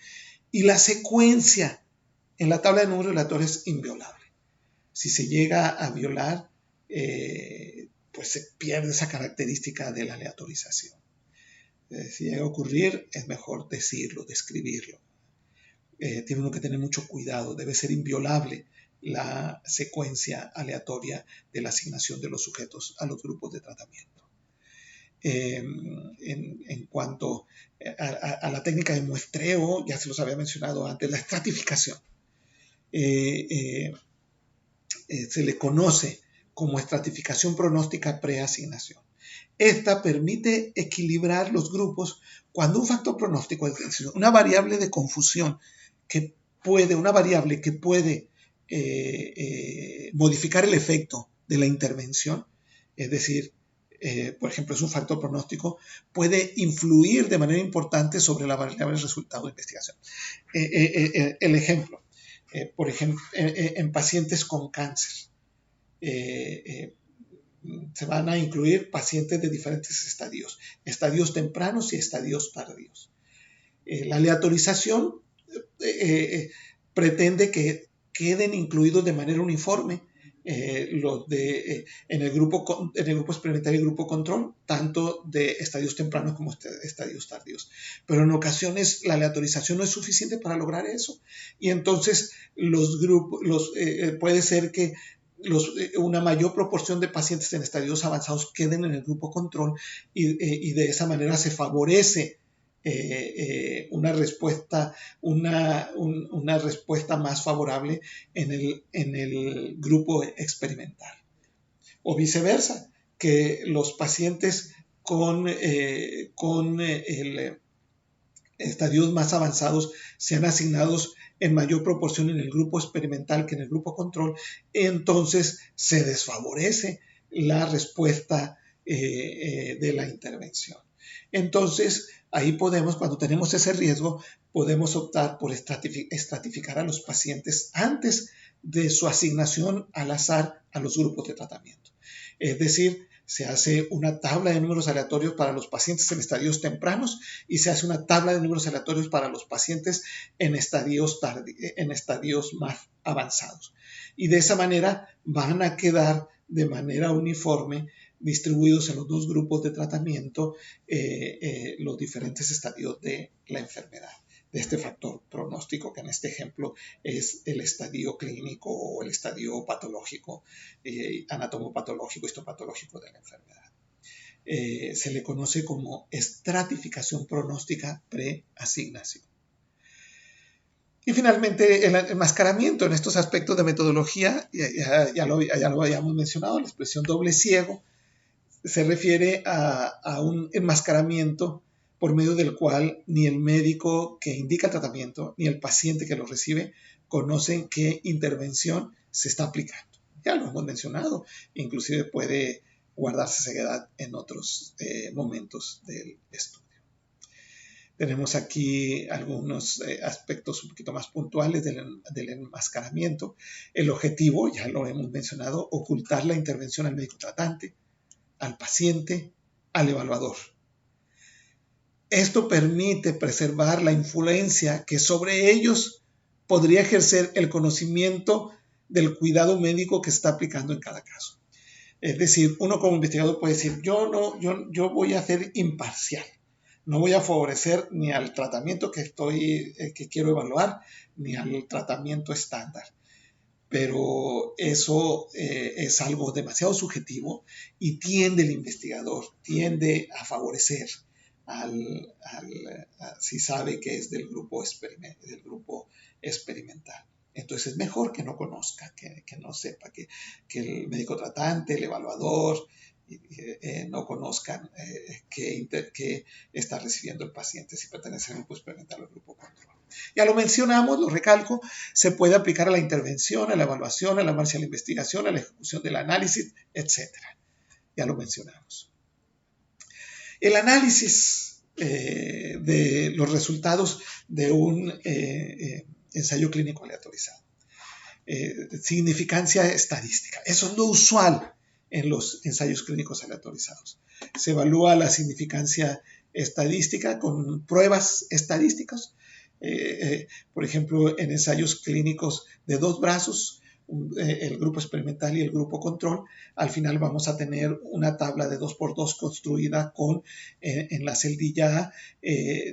y la secuencia en la tabla de números aleatorios es inviolable. Si se llega a violar, pues se pierde esa característica de la aleatorización. Si llega a ocurrir, es mejor decirlo, describirlo. Tiene uno que tener mucho cuidado, debe ser inviolable la secuencia aleatoria de la asignación de los sujetos a los grupos de tratamiento. En cuanto a la técnica de muestreo, ya se los había mencionado antes, la estratificación. Se le conoce como estratificación pronóstica preasignación. Esta permite equilibrar los grupos cuando un factor pronóstico, es decir, una variable de confusión una variable que puede modificar el efecto de la intervención, es decir, por ejemplo, es un factor pronóstico, puede influir de manera importante sobre la variable resultado de investigación. El ejemplo, por ejemplo, en pacientes con cáncer, se van a incluir pacientes de diferentes estadios tempranos y estadios tardíos. La aleatorización pretende que queden incluidos de manera uniforme en el grupo experimental y grupo control, tanto de estadios tempranos como estadios tardíos. Pero en ocasiones la aleatorización no es suficiente para lograr eso. Y entonces puede ser que una mayor proporción de pacientes en estadios avanzados queden en el grupo control y de esa manera se favorece una respuesta más favorable en el grupo experimental. O viceversa, que los pacientes con estadios más avanzados sean asignados en mayor proporción en el grupo experimental que en el grupo control, entonces se desfavorece la respuesta de la intervención. Entonces, ahí cuando tenemos ese riesgo, podemos optar por estratificar a los pacientes antes de su asignación al azar a los grupos de tratamiento. Es decir, se hace una tabla de números aleatorios para los pacientes en estadios tempranos y se hace una tabla de números aleatorios para los pacientes en estadios más avanzados. Y de esa manera van a quedar de manera uniforme distribuidos en los dos grupos de tratamiento los diferentes estadios de la enfermedad, de este factor pronóstico, que en este ejemplo es el estadio clínico o el estadio patológico, anatomopatológico, histopatológico de la enfermedad. Se le conoce como estratificación pronóstica preasignación. Y finalmente, el enmascaramiento en estos aspectos de metodología, ya lo habíamos mencionado, la expresión doble ciego, se refiere a un enmascaramiento por medio del cual ni el médico que indica el tratamiento ni el paciente que lo recibe conocen qué intervención se está aplicando. Ya lo hemos mencionado, inclusive puede guardarse ceguedad en otros momentos del estudio. Tenemos aquí algunos aspectos un poquito más puntuales del enmascaramiento. El objetivo, ya lo hemos mencionado, ocultar la intervención al médico tratante, al paciente, al evaluador. Esto permite preservar la influencia que sobre ellos podría ejercer el conocimiento del cuidado médico que está aplicando en cada caso. Es decir, uno como investigador puede decir, yo voy a ser imparcial. No voy a favorecer ni al tratamiento que quiero evaluar, ni al tratamiento estándar. Pero eso es algo demasiado subjetivo y el investigador tiende a favorecer si sabe que es del grupo experimental. Entonces es mejor que no conozca, que no sepa, que el médico tratante, el evaluador, no conozcan qué está recibiendo el paciente, si pertenece al grupo experimental o al grupo control. Ya lo mencionamos, lo recalco, se puede aplicar a la intervención, a la evaluación, a la marcha de la investigación, a la ejecución del análisis, etc. Ya lo mencionamos. El análisis de los resultados de un ensayo clínico aleatorizado. Significancia estadística. Eso es lo usual en los ensayos clínicos aleatorizados. Se evalúa la significancia estadística con pruebas estadísticas. Por ejemplo, en ensayos clínicos de 2 brazos, el grupo experimental y el grupo control, al final vamos a tener una tabla de 2x2 construida con en la celdilla A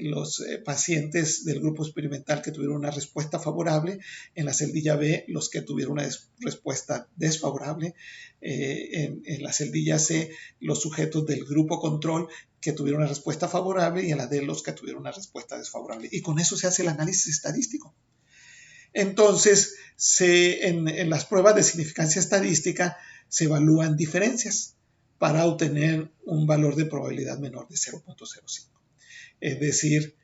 los pacientes del grupo experimental que tuvieron una respuesta favorable, en la celdilla B los que tuvieron una respuesta desfavorable, en la celdilla C los sujetos del grupo control que tuvieron una respuesta favorable y en la D los que tuvieron una respuesta desfavorable. Y con eso se hace el análisis estadístico. Entonces, en las pruebas de significancia estadística se evalúan diferencias para obtener un valor de probabilidad menor de 0.05. Es decir,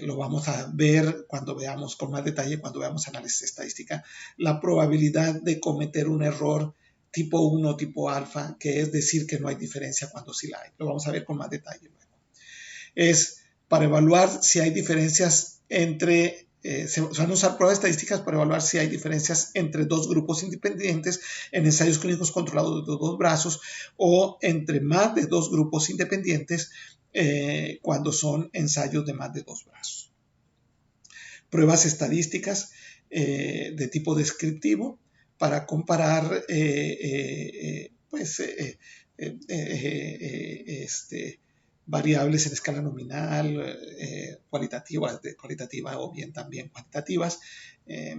lo vamos a ver cuando veamos con más detalle, cuando veamos análisis estadística, la probabilidad de cometer un error tipo 1 o tipo alfa, que es decir que no hay diferencia cuando sí la hay. Lo vamos a ver con más detalle luego. Es para evaluar si hay diferencias entre se van a usar pruebas estadísticas para evaluar si hay diferencias entre 2 grupos independientes en ensayos clínicos controlados de 2 brazos o entre más de 2 grupos independientes cuando son ensayos de más de 2 brazos. Pruebas estadísticas de tipo descriptivo para comparar variables en escala nominal, cualitativa o bien también cuantitativas,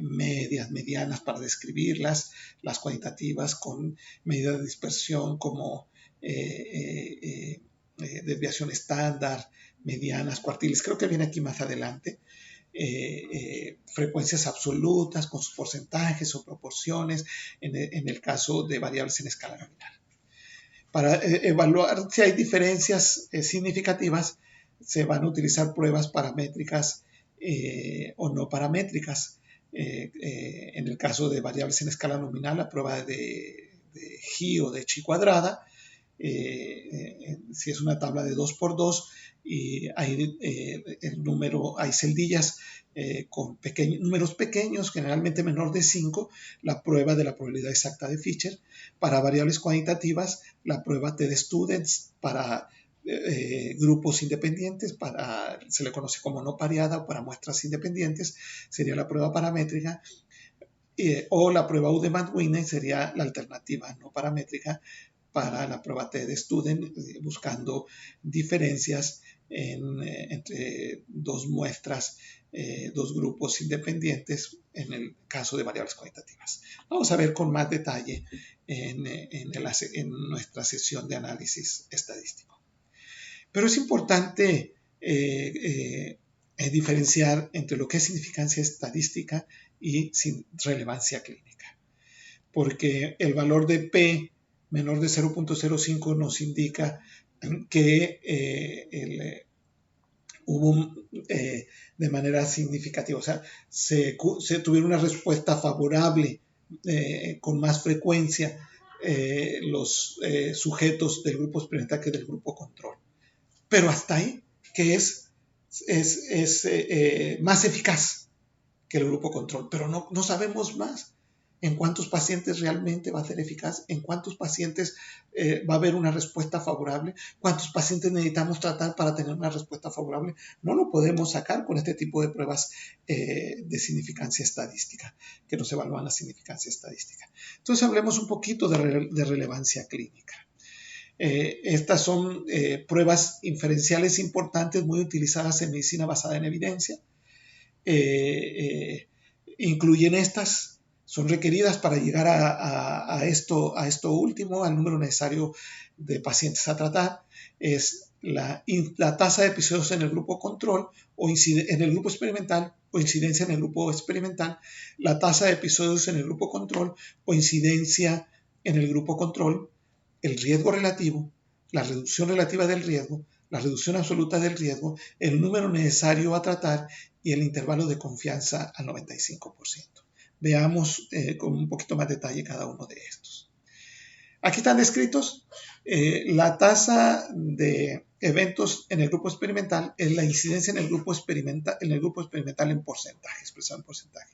medias, medianas para describirlas, las cuantitativas con medida de dispersión como desviación estándar, medianas, cuartiles, creo que viene aquí más adelante, frecuencias absolutas con sus porcentajes o proporciones en el caso de variables en escala nominal. Para evaluar si hay diferencias significativas, se van a utilizar pruebas paramétricas o no paramétricas. En el caso de variables en escala nominal, la prueba de G o de Chi cuadrada, si es una tabla de 2x2 y hay hay celdillas con números pequeños, generalmente menor de 5, la prueba de la probabilidad exacta de Fisher. Para variables cuantitativas, la prueba T-de-Students para grupos independientes, se le conoce como no pareada o para muestras independientes, sería la prueba paramétrica, o la prueba Udemann-Weinert sería la alternativa no paramétrica para la prueba T-de-Student, buscando diferencias entre 2 muestras, 2 grupos independientes en el caso de variables cuantitativas. Vamos a ver con más detalle en nuestra sesión de análisis estadístico. Pero es importante diferenciar entre lo que es significancia estadística y sin relevancia clínica, porque el valor de P menor de 0.05 nos indica que hubo de manera significativa, o sea, se tuvieron una respuesta favorable con más frecuencia los sujetos del grupo experimental que del grupo control. Pero hasta ahí, que es más eficaz que el grupo control, pero no sabemos más. ¿En cuántos pacientes realmente va a ser eficaz? ¿En cuántos pacientes va a haber una respuesta favorable? ¿Cuántos pacientes necesitamos tratar para tener una respuesta favorable? No lo podemos sacar con este tipo de pruebas de significancia estadística, que nos evalúan la significancia estadística. Entonces hablemos un poquito de relevancia clínica. Estas son pruebas inferenciales importantes, muy utilizadas en medicina basada en evidencia. Incluyen estas, son requeridas para llegar a esto último, al número necesario de pacientes a tratar. Es la tasa de episodios en el grupo control o en el grupo experimental o incidencia en el grupo experimental, la tasa de episodios en el grupo control o incidencia en el grupo control, el riesgo relativo, la reducción relativa del riesgo, la reducción absoluta del riesgo, el número necesario a tratar y el intervalo de confianza al 95%. Veamos con un poquito más detalle cada uno de estos. Aquí están descritos. La tasa de eventos en el grupo experimental es la incidencia en el grupo experimental en porcentaje, expresado en porcentaje.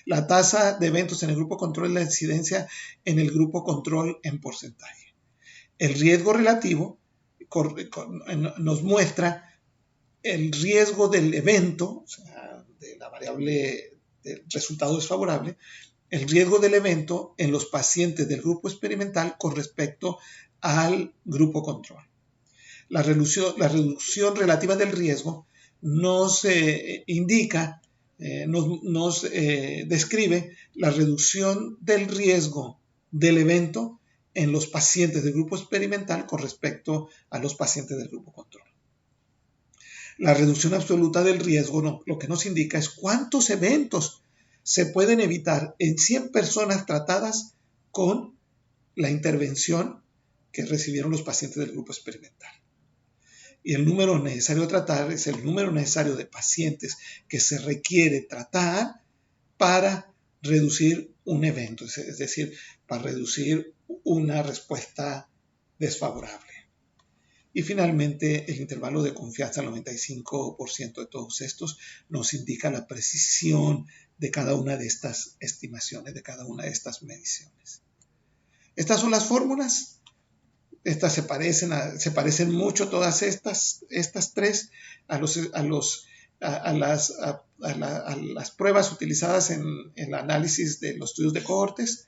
La tasa de eventos en el grupo control es la incidencia en el grupo control en porcentaje. El riesgo relativo nos muestra el riesgo del evento, o sea, de la variable del resultado desfavorable, el riesgo del evento en los pacientes del grupo experimental con respecto al grupo control. La reducción relativa del riesgo nos indica, nos describe la reducción del riesgo del evento en los pacientes del grupo experimental con respecto a los pacientes del grupo control. La reducción absoluta del riesgo lo que nos indica es cuántos eventos se pueden evitar en 100 personas tratadas con la intervención que recibieron los pacientes del grupo experimental. Y el número necesario de tratar es el número necesario de pacientes que se requiere tratar para reducir un evento, es decir, para reducir una respuesta desfavorable. Y finalmente, el intervalo de confianza, el 95% de todos estos, nos indica la precisión de cada una de estas estimaciones, de cada una de estas mediciones. Estas son las fórmulas. Estas se parecen mucho, todas estas tres, a las pruebas utilizadas en el análisis de los estudios de cohortes.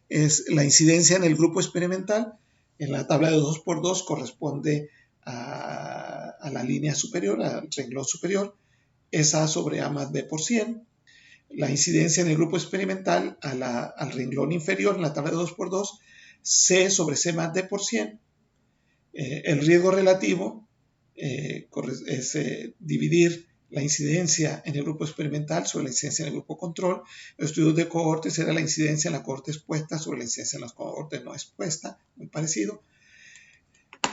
Es la incidencia en el grupo experimental. En la tabla de 2x2 corresponde a la línea superior, al renglón superior, es A sobre A más B por 100. La incidencia en el grupo experimental al renglón inferior, en la tabla de 2x2, C sobre C más D por 100. El riesgo relativo es dividir la incidencia en el grupo experimental sobre la incidencia en el grupo control. Los estudios de cohortes era la incidencia en la cohorte expuesta sobre la incidencia en la cohorte no expuesta, muy parecido.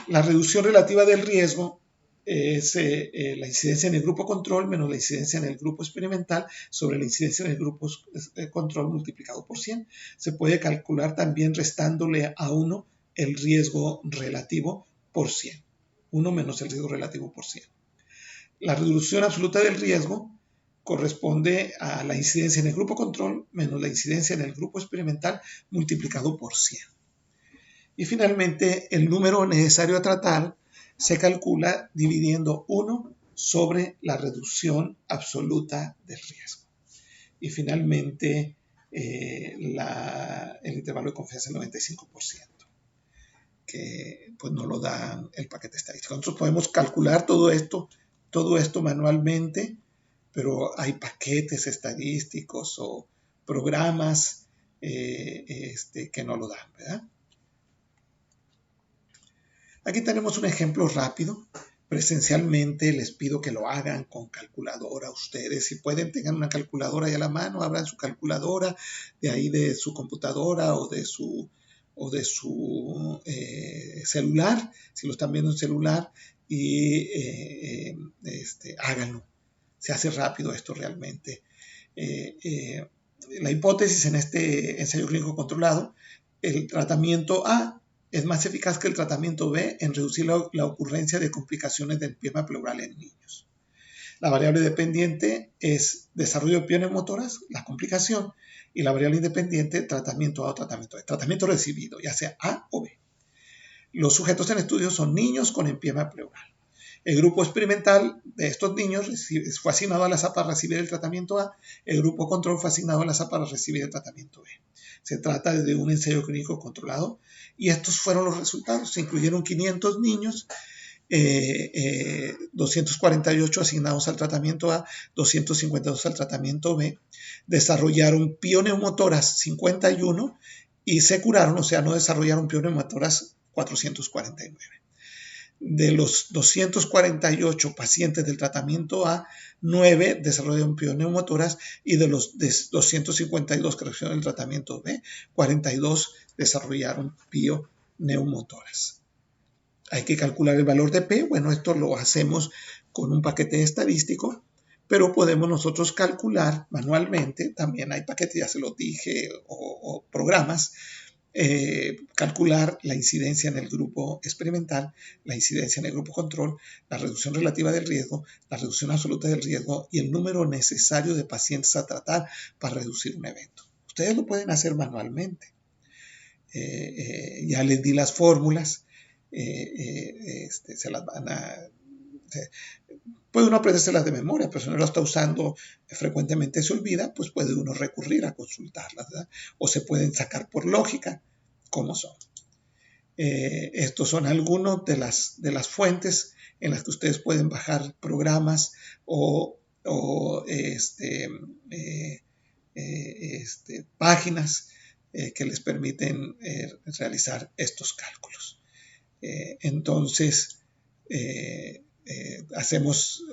La reducción relativa del riesgo es la incidencia en el grupo control menos la incidencia en el grupo experimental sobre la incidencia en el grupo control multiplicado por 100. Se puede calcular también restándole a 1 el riesgo relativo por 100. 1 menos el riesgo relativo por 100. La reducción absoluta del riesgo corresponde a la incidencia en el grupo control menos la incidencia en el grupo experimental multiplicado por 100. Y finalmente, el número necesario a tratar se calcula dividiendo 1 sobre la reducción absoluta del riesgo. Y finalmente, el intervalo de confianza es el 95%, que pues no lo da el paquete estadístico. Nosotros podemos calcular todo esto manualmente, pero hay paquetes estadísticos o programas que no lo dan, ¿verdad? Aquí tenemos un ejemplo rápido. Presencialmente les pido que lo hagan con calculadora ustedes. Si pueden, tengan una calculadora ahí a la mano, abran su calculadora de ahí de su computadora o de su celular, si lo están viendo en celular, y háganlo. Se hace rápido esto realmente. La hipótesis en este ensayo clínico controlado, el tratamiento A es más eficaz que el tratamiento B en reducir la ocurrencia de complicaciones del empiema pleural en niños. La variable dependiente es desarrollo de pioneumotoras, la complicación, y la variable independiente, tratamiento A o tratamiento B. Tratamiento recibido, ya sea A o B. Los sujetos en estudio son niños con empiema pleural. El grupo experimental de estos niños fue asignado al azar para recibir el tratamiento A. El grupo control fue asignado al azar para recibir el tratamiento B. Se trata de un ensayo clínico controlado y estos fueron los resultados. Se incluyeron 500 niños, 248 asignados al tratamiento A, 252 al tratamiento B. Desarrollaron pioneumotoras 51 y se curaron, o sea, no desarrollaron pioneumotoras 449. De los 248 pacientes del tratamiento A, 9 desarrollaron pioneumotoras y de los 252 que recibieron el tratamiento B, 42 desarrollaron pioneumotoras. Hay que calcular el valor de P. Bueno, esto lo hacemos con un paquete estadístico, pero podemos nosotros calcular manualmente. También hay paquetes, ya se los dije, o programas. Calcular la incidencia en el grupo experimental, la incidencia en el grupo control, la reducción relativa del riesgo, la reducción absoluta del riesgo y el número necesario de pacientes a tratar para reducir un evento. Ustedes lo pueden hacer manualmente. Ya les di las fórmulas. se las van a... Puede uno aprendérselas de memoria, pero si no lo está usando frecuentemente se olvida, pues puede uno recurrir a consultarlas, ¿verdad? O se pueden sacar por lógica, como son. Estos son algunos de las fuentes en las que ustedes pueden bajar programas o páginas que les permiten realizar estos cálculos. Entonces,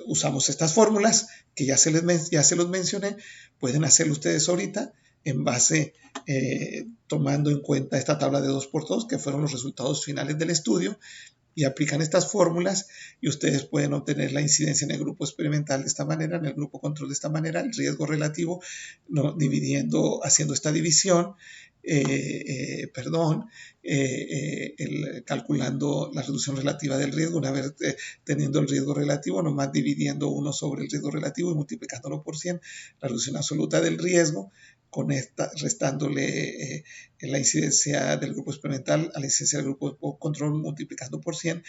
usamos estas fórmulas que ya se los mencioné. Pueden hacerlo ustedes ahorita en base, tomando en cuenta esta tabla de 2x2, que fueron los resultados finales del estudio, y aplican estas fórmulas y ustedes pueden obtener la incidencia en el grupo experimental de esta manera, en el grupo control de esta manera, el riesgo relativo, ¿no? Haciendo esta división, calculando la reducción relativa del riesgo, una vez teniendo el riesgo relativo, nomás dividiendo 1 sobre el riesgo relativo y multiplicándolo por 100, la reducción absoluta del riesgo, con esta restándole la incidencia del grupo experimental a la incidencia del grupo control multiplicando por 100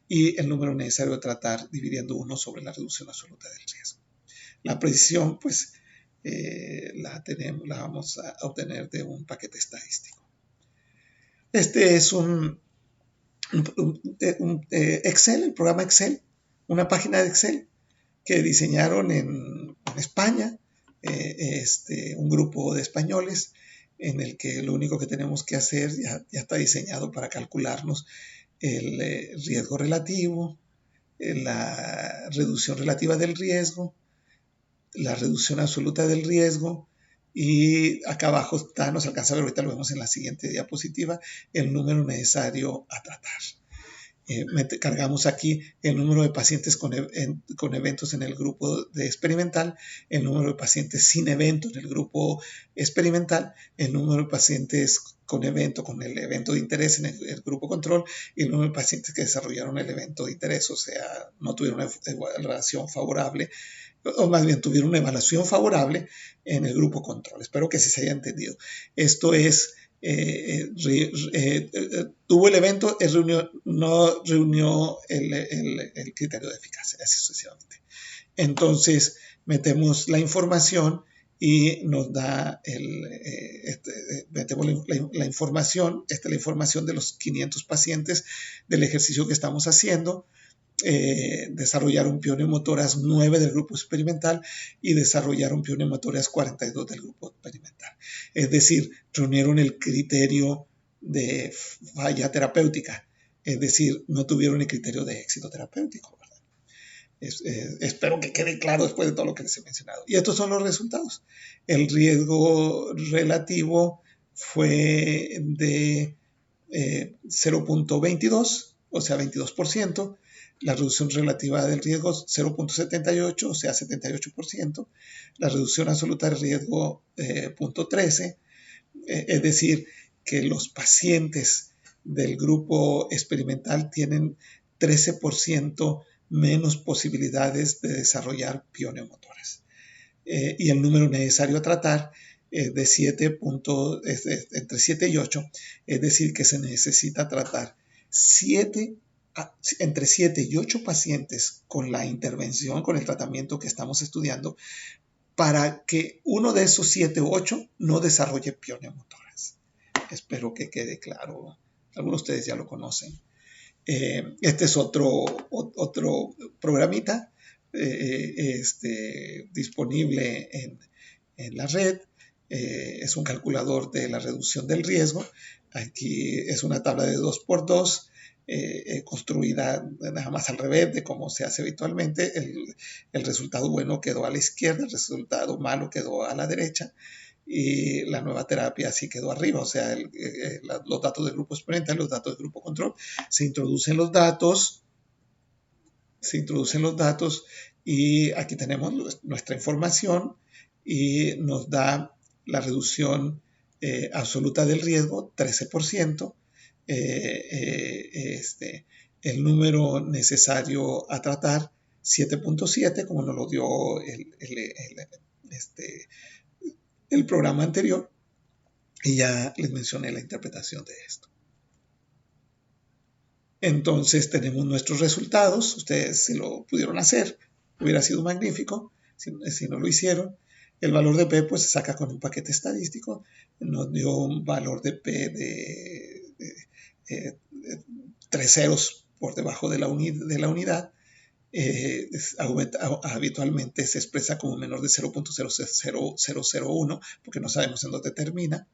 y el número necesario de tratar dividiendo 1 sobre la reducción absoluta del riesgo. La precisión, pues, la vamos a obtener de un paquete estadístico. Este es un Excel, el programa Excel, una página de Excel que diseñaron en España, un grupo de españoles, en el que lo único que tenemos que hacer ya está diseñado para calcularnos el riesgo relativo, la reducción relativa del riesgo, la reducción absoluta del riesgo, y acá abajo está, no se alcanza a ver, ahorita lo vemos en la siguiente diapositiva, el número necesario a tratar. Cargamos aquí el número de pacientes con eventos en el grupo de experimental, el número de pacientes sin evento en el grupo experimental, el número de pacientes con el evento de interés en el grupo control y el número de pacientes que desarrollaron el evento de interés, o sea, no tuvieron una evaluación favorable, o más bien tuvieron una evaluación favorable en el grupo control. Espero que sí se haya entendido. Esto es... tuvo el evento, no reunió el criterio de eficacia, así sucesivamente. Entonces, metemos la información y nos da metemos la información, esta es la información de los 500 pacientes del ejercicio que estamos haciendo. Desarrollaron pioneumotoras 9 del grupo experimental y desarrollaron pioneumotoras 42 del grupo experimental. Es decir, reunieron el criterio de falla terapéutica, es decir, no tuvieron el criterio de éxito terapéutico, ¿verdad? Espero que quede claro después de todo lo que les he mencionado. Y estos son los resultados. El riesgo relativo fue de 0.22, o sea, 22%. La reducción relativa del riesgo 0.78, o sea, 78%. La reducción absoluta del riesgo 0.13. Es decir, que los pacientes del grupo experimental tienen 13% menos posibilidades de desarrollar pioneumotoras. Y el número necesario a tratar es de entre 7 y 8, es decir, que se necesita tratar entre 7 y 8 pacientes con la intervención, con el tratamiento que estamos estudiando, para que uno de esos 7 u 8 no desarrolle pioneumotoras. Espero que quede claro. Algunos de ustedes ya lo conocen. Este es otro programita disponible en la red. Es un calculador de la reducción del riesgo. Aquí es una tabla de 2x2. Construida nada más al revés de cómo se hace habitualmente. El resultado bueno quedó a la izquierda, el resultado malo quedó a la derecha y la nueva terapia sí quedó arriba, o sea, los datos del grupo experimental, los datos del grupo control. Se introducen los datos y aquí tenemos nuestra información y nos da la reducción absoluta del riesgo, 13%. El número necesario a tratar, 7.7, como nos lo dio el programa anterior, y ya les mencioné la interpretación de esto. Entonces tenemos nuestros resultados. Ustedes si lo pudieron hacer, hubiera sido magnífico. Si no lo hicieron, el valor de P pues se saca con un paquete estadístico. Nos dio un valor de P de 3 ceros por debajo de la unidad. Habitualmente se expresa como menor de 0.00001 porque no sabemos en dónde termina.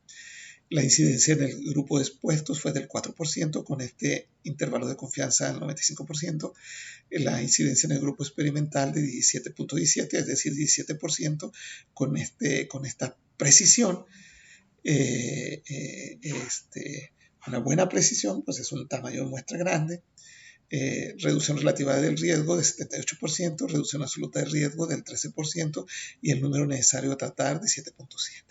La incidencia en el grupo de expuestos fue del 4%, con este intervalo de confianza del 95%. La incidencia en el grupo experimental de 17.17, es decir, 17%, con esta precisión. Una buena precisión, pues es un tamaño de muestra grande. Reducción relativa del riesgo de 78%, reducción absoluta de riesgo del 13% y el número necesario a tratar de 7.7.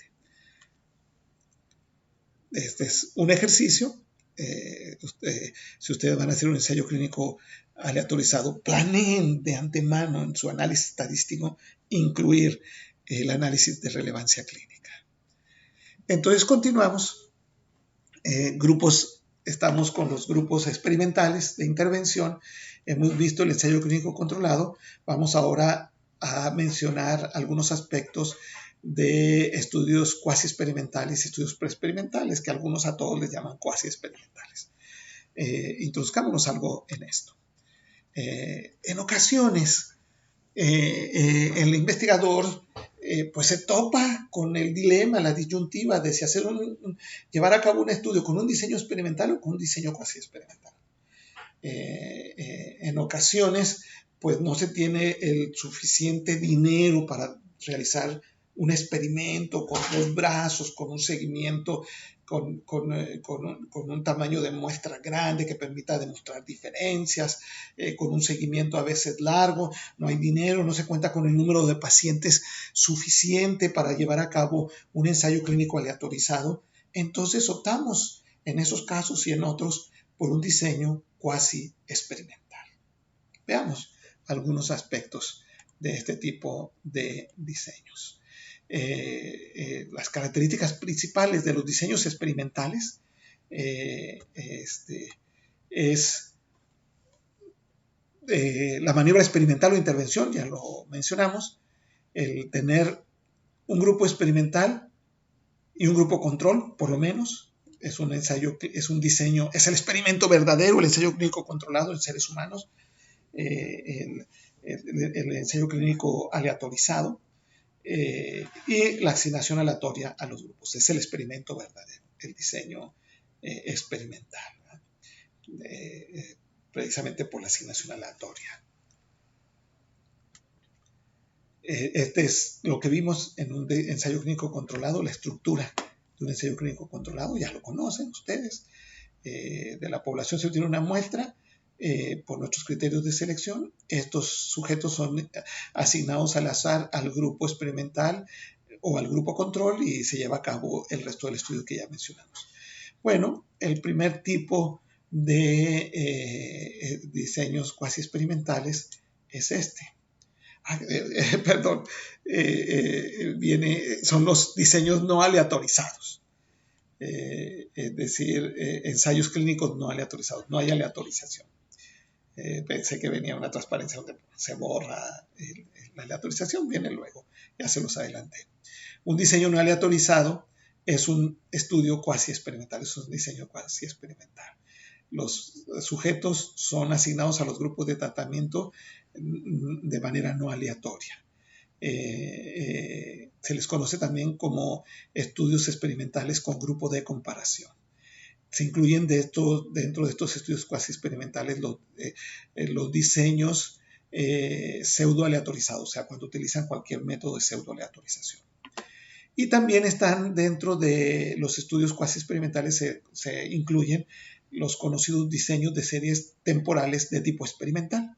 Este es un ejercicio. Si ustedes van a hacer un ensayo clínico aleatorizado, planeen de antemano en su análisis estadístico incluir el análisis de relevancia clínica. Entonces continuamos. Estamos con los grupos experimentales de intervención. Hemos visto el ensayo clínico controlado. Vamos ahora a mencionar algunos aspectos de estudios cuasi experimentales y estudios preexperimentales, que algunos a todos les llaman cuasi experimentales. Introduzcámonos algo en esto. En ocasiones, el investigador pues se topa con el dilema, la disyuntiva de si llevar a cabo un estudio con un diseño experimental o con un diseño cuasi experimental. En ocasiones, pues no se tiene el suficiente dinero para realizar un experimento con 2 brazos, con un seguimiento, con un tamaño de muestra grande que permita demostrar diferencias, con un seguimiento a veces largo. No hay dinero, no se cuenta con el número de pacientes suficiente para llevar a cabo un ensayo clínico aleatorizado. Entonces optamos en esos casos y en otros por un diseño cuasi experimental. Veamos algunos aspectos de este tipo de diseños. Las características principales de los diseños experimentales es la maniobra experimental o intervención, ya lo mencionamos, el tener un grupo experimental y un grupo control, por lo menos. Es un ensayo, es un diseño, es el experimento verdadero, el ensayo clínico controlado en seres humanos, el ensayo clínico aleatorizado, y la asignación aleatoria a los grupos. Es el experimento verdadero, el diseño experimental, precisamente por la asignación aleatoria. Este es lo que vimos en un ensayo clínico controlado, la estructura de un ensayo clínico controlado, ya lo conocen ustedes. De la población se obtiene una muestra por nuestros criterios de selección. Estos sujetos son asignados al azar al grupo experimental o al grupo control y se lleva a cabo el resto del estudio que ya mencionamos. Bueno, el primer tipo de diseños cuasi experimentales es este. Son los diseños no aleatorizados. Es decir, ensayos clínicos no aleatorizados, no hay aleatorización. Pensé que venía una transparencia donde se borra la aleatorización, viene luego, ya se los adelanté. Un diseño no aleatorizado es un estudio cuasi experimental, es un diseño cuasi experimental. Los sujetos son asignados a los grupos de tratamiento de manera no aleatoria. Se les conoce también como estudios experimentales con grupo de comparación. Se incluyen dentro de estos estudios cuasi experimentales los diseños pseudo aleatorizados, o sea, cuando utilizan cualquier método de pseudo aleatorización. Y también están dentro de los estudios cuasi experimentales, se incluyen los conocidos diseños de series temporales de tipo experimental.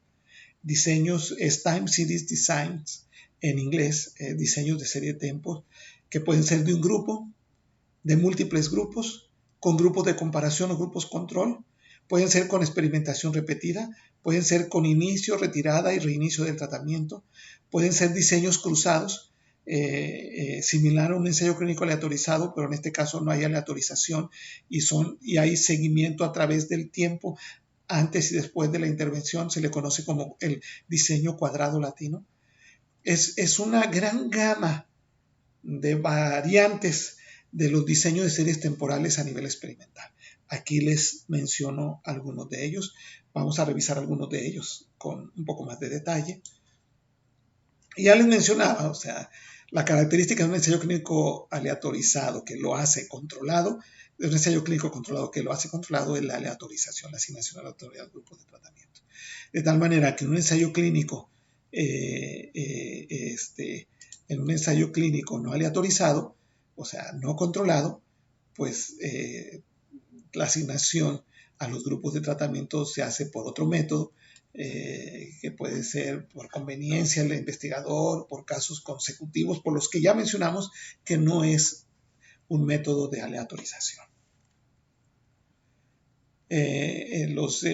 Diseños es Time Series Designs, en inglés, diseños de serie de tiempos, que pueden ser de un grupo, de múltiples grupos, con grupos de comparación o grupos control, pueden ser con experimentación repetida, pueden ser con inicio, retirada y reinicio del tratamiento, pueden ser diseños cruzados, similar a un ensayo clínico aleatorizado, pero en este caso no hay aleatorización y hay seguimiento a través del tiempo antes y después de la intervención, se le conoce como el diseño cuadrado latino. Es una gran gama de variantes de los diseños de series temporales a nivel experimental. Aquí les menciono algunos de ellos. Vamos a revisar algunos de ellos con un poco más de detalle. Y ya les mencionaba, o sea, la característica de un ensayo clínico aleatorizado que lo hace controlado, de un ensayo clínico controlado que lo hace controlado, es la aleatorización, la asignación aleatoria al grupo de tratamiento. De tal manera que en un ensayo clínico, en un ensayo clínico no aleatorizado, o sea, no controlado, pues la asignación a los grupos de tratamiento se hace por otro método, que puede ser por conveniencia del investigador, por casos consecutivos, por los que ya mencionamos que no es un método de aleatorización. Los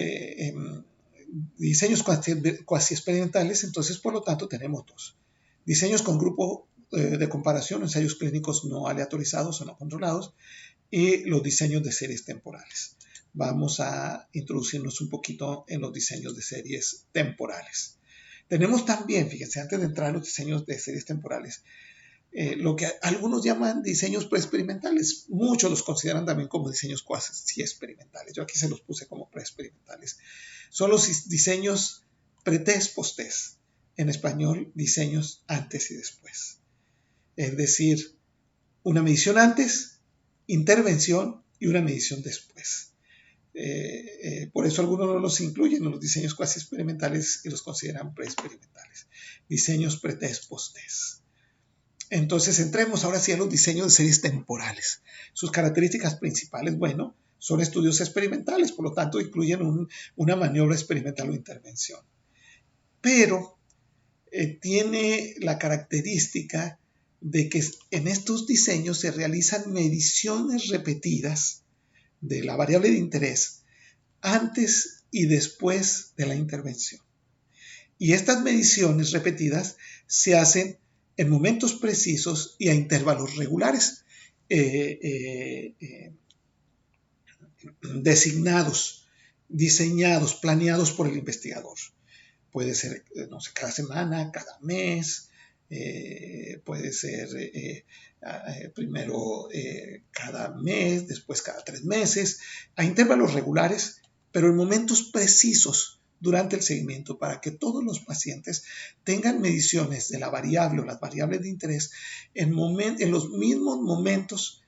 diseños cuasi experimentales, entonces, por lo tanto, tenemos dos. Diseños con grupo de comparación, ensayos clínicos no aleatorizados o no controlados, y los diseños de series temporales. Vamos a introducirnos un poquito en los diseños de series temporales. Tenemos también, fíjense, antes de entrar en los diseños de series temporales, lo que algunos llaman diseños preexperimentales. Muchos los consideran también como diseños cuasi experimentales. Yo aquí se los puse como preexperimentales. Son los diseños pre-test, post-test. En español, diseños antes y después. Es decir, una medición antes, intervención y una medición después. Por eso algunos no los incluyen en los diseños cuasi experimentales y los consideran preexperimentales. Diseños pre-test, post-test. Entonces entremos ahora sí a los diseños de series temporales. Sus características principales, bueno, son estudios experimentales, por lo tanto incluyen una maniobra experimental o intervención. Pero tiene la característica de que en estos diseños se realizan mediciones repetidas de la variable de interés antes y después de la intervención. Y estas mediciones repetidas se hacen en momentos precisos y a intervalos regulares, designados, diseñados, planeados por el investigador. Puede ser, no sé, cada semana, cada mes, puede ser primero cada mes, después cada 3 meses, a intervalos regulares, pero en momentos precisos durante el seguimiento para que todos los pacientes tengan mediciones de la variable o las variables de interés en los mismos momentos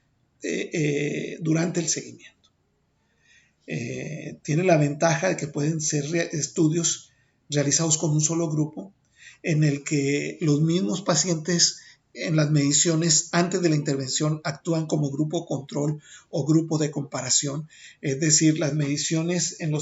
durante el seguimiento. Tiene la ventaja de que pueden ser estudios realizados con un solo grupo, en el que los mismos pacientes en las mediciones antes de la intervención actúan como grupo control o grupo de comparación, es decir, las mediciones en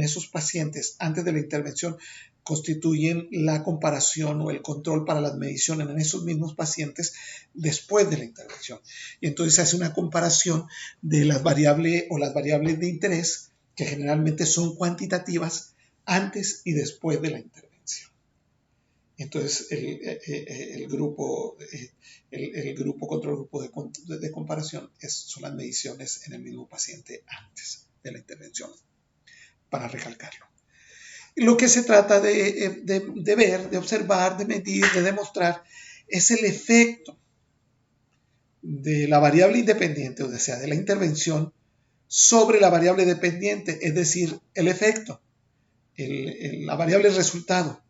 esos pacientes antes de la intervención constituyen la comparación o el control para las mediciones en esos mismos pacientes después de la intervención. Y entonces se hace una comparación de las variables o las variables de interés, que generalmente son cuantitativas, antes y después de la intervención. Entonces el grupo contra el grupo de comparación son las mediciones en el mismo paciente antes de la intervención, para recalcarlo. Lo que se trata de ver, de observar, de medir, de demostrar, es el efecto de la variable independiente, o sea, de la intervención, sobre la variable dependiente, es decir, el efecto, la variable resultado,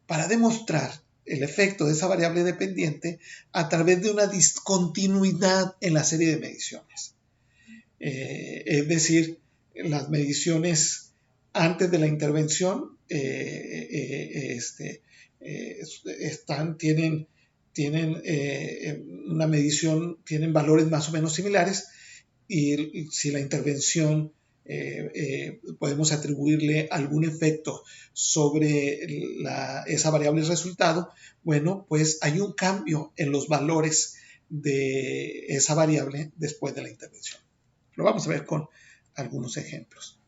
para demostrar el efecto de esa variable dependiente a través de una discontinuidad en la serie de mediciones. Es decir, las mediciones antes de la intervención tienen una medición, tienen valores más o menos similares, y si la intervención podemos atribuirle algún efecto sobre esa variable resultado, bueno, pues hay un cambio en los valores de esa variable después de la intervención. Lo vamos a ver con algunos ejemplos.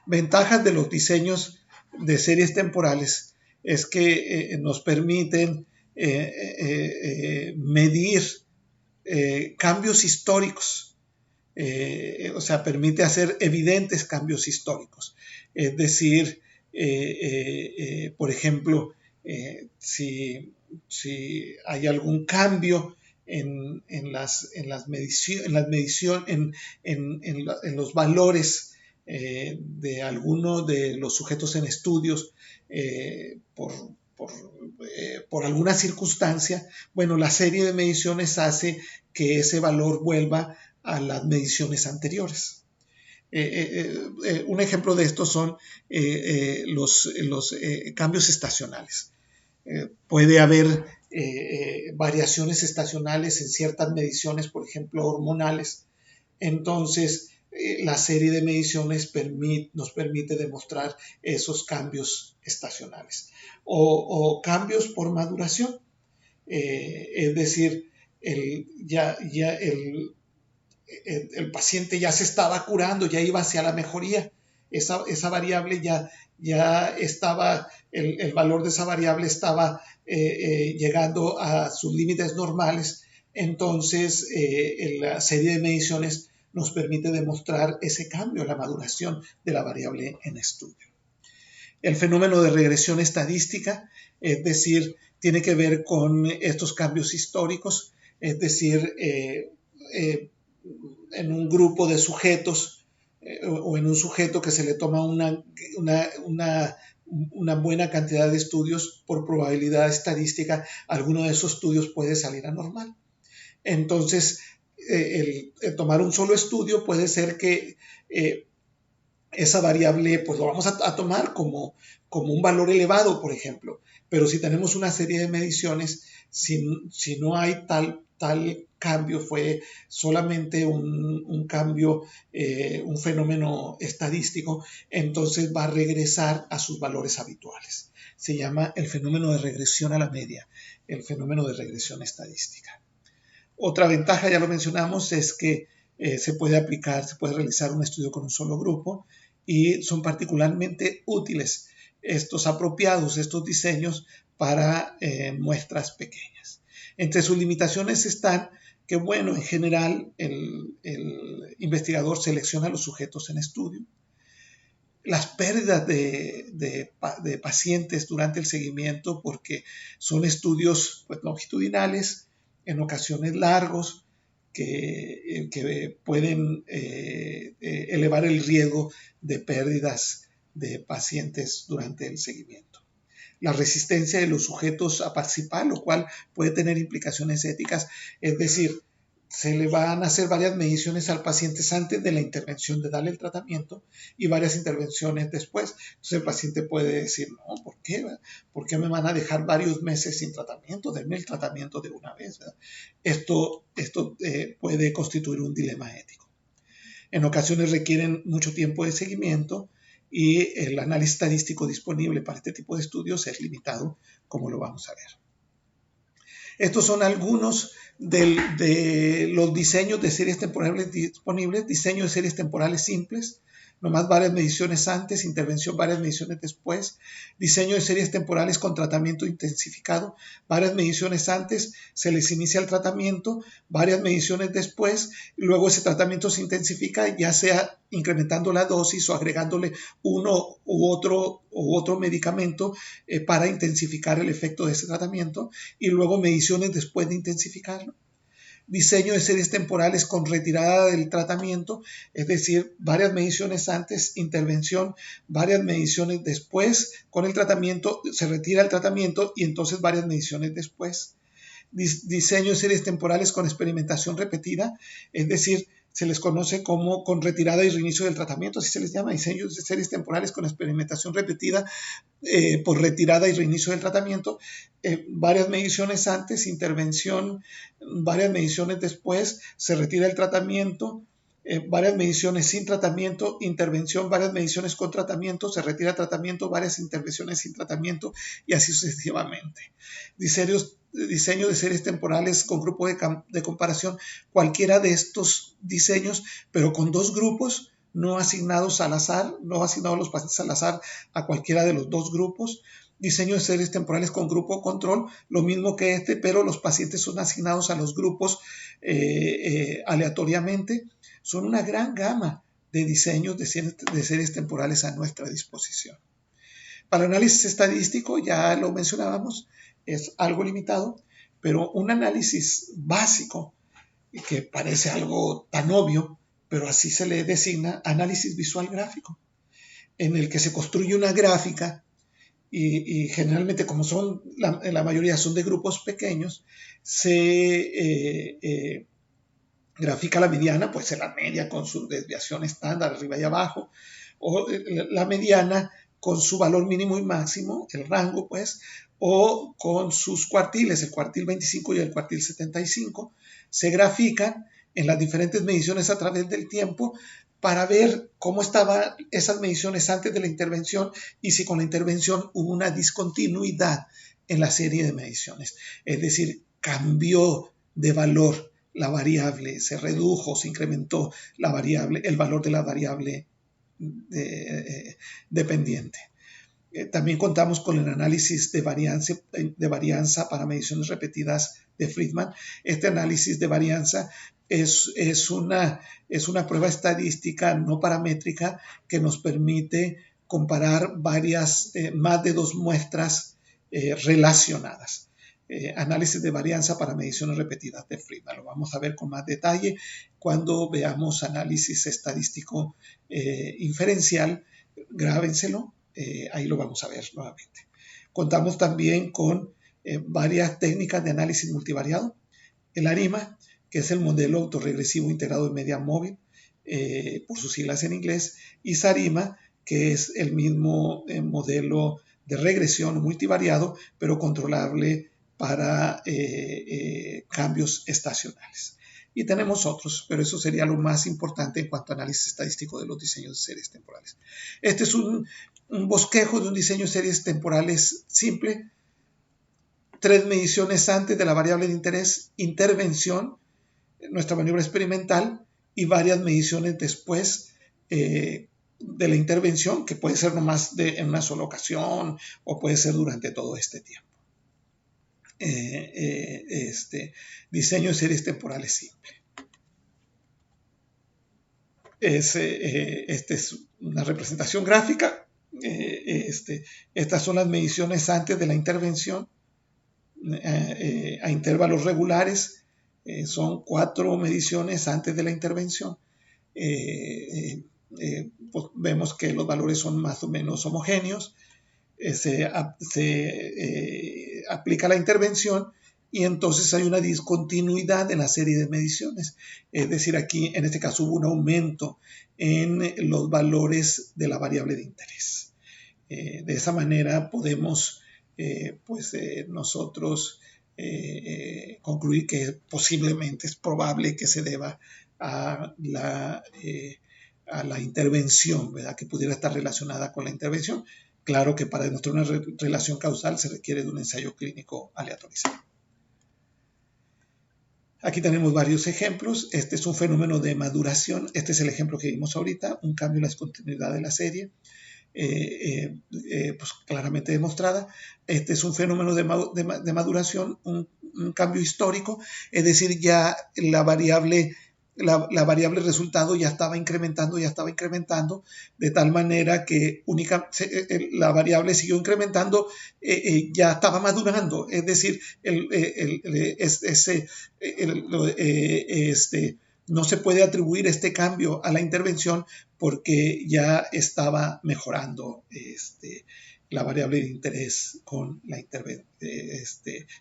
Ventajas de los diseños de series temporales es que nos permiten medir cambios históricos o sea, permite hacer evidentes cambios históricos. Es decir, por ejemplo, si hay algún cambio en los valores de alguno de los sujetos en estudios por, por, por alguna circunstancia, bueno, la serie de mediciones hace que ese valor vuelva a las mediciones anteriores. Un ejemplo de esto son los cambios estacionales. Puede haber variaciones estacionales en ciertas mediciones, por ejemplo, hormonales. Entonces, la serie de mediciones nos permite demostrar esos cambios estacionales. O cambios por maduración. Es decir, el paciente ya se estaba curando, ya iba hacia la mejoría. Esa variable ya estaba, el valor de esa variable estaba llegando a sus límites normales. Entonces, la serie de mediciones nos permite demostrar ese cambio, la maduración de la variable en estudio. El fenómeno de regresión estadística, es decir, tiene que ver con estos cambios históricos, es decir, en un grupo de sujetos o en un sujeto que se le toma una buena cantidad de estudios por probabilidad estadística, alguno de esos estudios puede salir anormal. Entonces, el tomar un solo estudio puede ser que esa variable pues lo vamos a tomar como un valor elevado, por ejemplo. Pero si tenemos una serie de mediciones, si no hay tal cambio, fue solamente un cambio, un fenómeno estadístico, entonces va a regresar a sus valores habituales. Se llama el fenómeno de regresión a la media, el fenómeno de regresión estadística. Otra ventaja, ya lo mencionamos, es que se puede realizar un estudio con un solo grupo y son particularmente útiles estos diseños para muestras pequeñas. Entre sus limitaciones están que, bueno, en general el investigador selecciona los sujetos en estudio. Las pérdidas de pacientes durante el seguimiento, porque son estudios pues, longitudinales, en ocasiones largos, que pueden elevar el riesgo de pérdidas de pacientes durante el seguimiento. La resistencia de los sujetos a participar, lo cual puede tener implicaciones éticas, es decir, se le van a hacer varias mediciones al paciente antes de la intervención de darle el tratamiento y varias intervenciones después. Entonces el paciente puede decir, no, ¿por qué? ¿Por qué me van a dejar varios meses sin tratamiento? Denme el tratamiento de una vez. ¿Verdad? Esto puede constituir un dilema ético. En ocasiones requieren mucho tiempo de seguimiento y el análisis estadístico disponible para este tipo de estudios es limitado, como lo vamos a ver. Estos son algunos de los diseños de series temporales disponibles. Diseño de series temporales simples, nomás varias mediciones antes, intervención varias mediciones después. Diseño de series temporales con tratamiento intensificado, varias mediciones antes, se les inicia el tratamiento, varias mediciones después, y luego ese tratamiento se intensifica, ya sea incrementando la dosis o agregándole uno u otro medicamento para intensificar el efecto de ese tratamiento, y luego mediciones después de intensificarlo. Diseño de series temporales con retirada del tratamiento, es decir, varias mediciones antes, intervención, varias mediciones después, con el tratamiento, se retira el tratamiento y entonces varias mediciones después. Diseño de series temporales con experimentación repetida, es decir, se les conoce como con retirada y reinicio del tratamiento, así se les llama, diseños de series temporales con experimentación repetida por retirada y reinicio del tratamiento, varias mediciones antes, intervención, varias mediciones después, se retira el tratamiento, varias mediciones sin tratamiento, intervención, varias mediciones con tratamiento, se retira el tratamiento, varias intervenciones sin tratamiento y así sucesivamente. Diseño de series temporales con grupo de comparación, cualquiera de estos diseños, pero con dos grupos no asignados al azar, no asignados los pacientes al azar a cualquiera de los dos grupos. Diseño de series temporales con grupo control, lo mismo que pero los pacientes son asignados a los grupos aleatoriamente. Son una gran gama de diseños de series temporales a nuestra disposición. Para análisis estadístico, ya lo mencionábamos, es algo limitado, pero un análisis básico, que parece algo tan obvio, pero así se le designa, análisis visual gráfico, en el que se construye una gráfica y generalmente, como son la mayoría son de grupos pequeños, se grafica la mediana, puede ser la media con su desviación estándar arriba y abajo, o la mediana con su valor mínimo y máximo, el rango pues, o con sus cuartiles, el cuartil 25 y el cuartil 75, se grafican en las diferentes mediciones a través del tiempo para ver cómo estaban esas mediciones antes de la intervención y si con la intervención hubo una discontinuidad en la serie de mediciones. Es decir, cambió de valor la variable, se redujo, se incrementó la variable, el valor de la variable dependiente. También contamos con el análisis de varianza para mediciones repetidas de Friedman. Este análisis de varianza es una prueba estadística no paramétrica que nos permite comparar más de dos muestras relacionadas. Análisis de varianza para mediciones repetidas de Friedman. Lo vamos a ver con más detalle cuando veamos análisis estadístico inferencial. Grábenselo. Ahí lo vamos a ver nuevamente. Contamos también con varias técnicas de análisis multivariado. El ARIMA, que es el modelo autorregresivo integrado de media móvil, por sus siglas en inglés, y SARIMA, que es el mismo modelo de regresión multivariado, pero controlable para cambios estacionales. Y tenemos otros, pero eso sería lo más importante en cuanto a análisis estadístico de los diseños de series temporales. Este es un bosquejo de un diseño de series temporales simple. 3 mediciones antes de la variable de interés, intervención, nuestra maniobra experimental, y varias mediciones después de la intervención, que puede ser nomás en una sola ocasión o puede ser durante todo este tiempo. Diseño de series temporales simple. Esta es una representación gráfica. Estas son las mediciones antes de la intervención a intervalos regulares. Son 4 mediciones antes de la intervención. Pues vemos que los valores son más o menos homogéneos. Se aplica la intervención y entonces hay una discontinuidad en la serie de mediciones. Es decir, aquí en este caso hubo un aumento en los valores de la variable de interés. De esa manera podemos nosotros concluir que posiblemente es probable que se deba a la intervención, ¿verdad? Que pudiera estar relacionada con la intervención. Claro que para demostrar una relación causal se requiere de un ensayo clínico aleatorizado. Aquí tenemos varios ejemplos. Este es un fenómeno de maduración. Este es el ejemplo que vimos ahorita, un cambio en la discontinuidad de la serie, pues claramente demostrada. Este es un fenómeno de maduración, un cambio histórico, es decir, ya la variable resultado ya estaba incrementando, de tal manera que la variable siguió incrementando, ya estaba madurando, es decir, no se puede atribuir este cambio a la intervención porque ya estaba mejorando la variable de interés con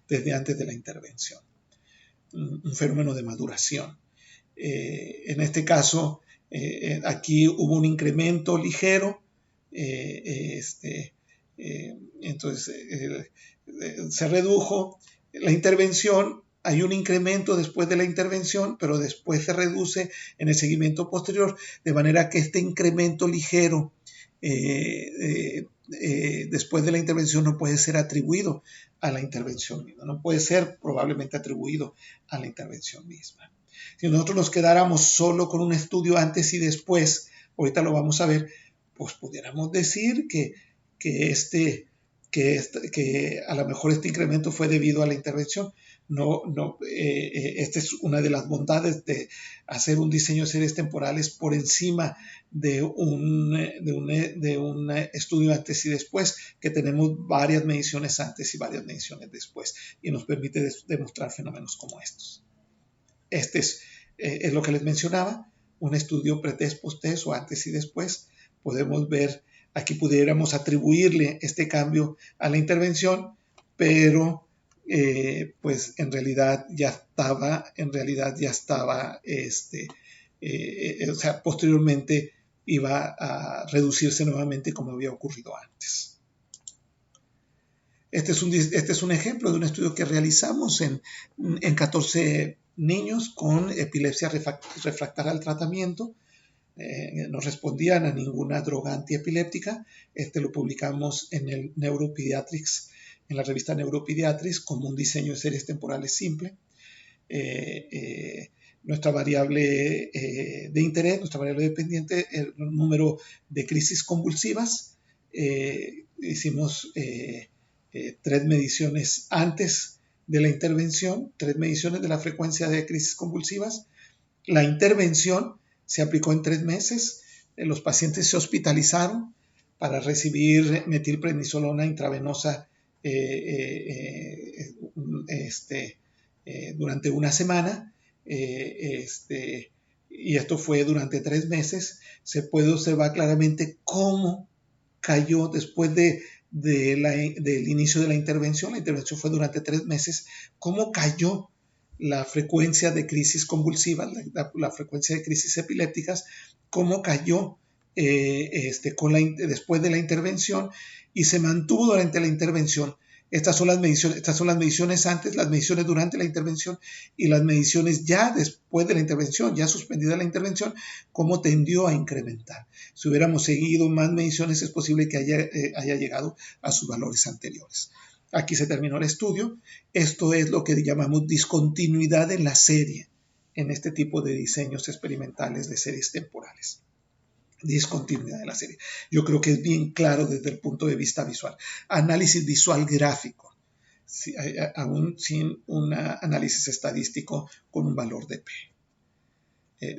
desde antes de la intervención. Un fenómeno de maduración. En este caso, aquí hubo un incremento ligero, entonces se redujo la intervención, hay un incremento después de la intervención, pero después se reduce en el seguimiento posterior, de manera que este incremento ligero después de la intervención no puede ser atribuido a la intervención misma, no puede ser probablemente atribuido a la intervención misma. Si nosotros nos quedáramos solo con un estudio antes y después, ahorita lo vamos a ver, pues pudiéramos decir que a lo mejor este incremento fue debido a la intervención. Esta es una de las bondades de hacer un diseño de series temporales por encima de un estudio antes y después, que tenemos varias mediciones antes y varias mediciones después, y nos permite demostrar fenómenos como estos. Este es lo que les mencionaba, un estudio pretest, posttest o antes y después. Podemos ver, aquí pudiéramos atribuirle este cambio a la intervención, pero pues en realidad ya estaba, o sea, posteriormente iba a reducirse nuevamente como había ocurrido antes. Este es un ejemplo de un estudio que realizamos en 14 niños con epilepsia refractaria al tratamiento. No respondían a ninguna droga antiepiléptica. Lo publicamos en el Neuropediatrics, en la revista Neuropediatrics, como un diseño de series temporales simple. Nuestra variable de interés, nuestra variable dependiente, el número de crisis convulsivas. Hicimos 3 mediciones antes de la intervención, 3 mediciones de la frecuencia de crisis convulsivas. La intervención se aplicó en 3 meses. Los pacientes se hospitalizaron para recibir metilprednisolona intravenosa durante una semana. Y esto fue durante 3 meses. Se puede observar claramente cómo cayó después del inicio de la intervención. La intervención fue durante 3 meses. Cómo cayó la frecuencia de crisis convulsivas, la frecuencia de crisis epilépticas, cómo cayó después de la intervención y se mantuvo durante la intervención. Estas son las mediciones antes, las mediciones durante la intervención y las mediciones ya después de la intervención, ya suspendida la intervención, cómo tendió a incrementar. Si hubiéramos seguido más mediciones, es posible que haya llegado a sus valores anteriores. Aquí se terminó el estudio. Esto es lo que llamamos discontinuidad en la serie, en este tipo de diseños experimentales de series temporales. Discontinuidad de la serie. Yo creo que es bien claro desde el punto de vista visual. Análisis visual gráfico, aún sin un análisis estadístico con un valor de P.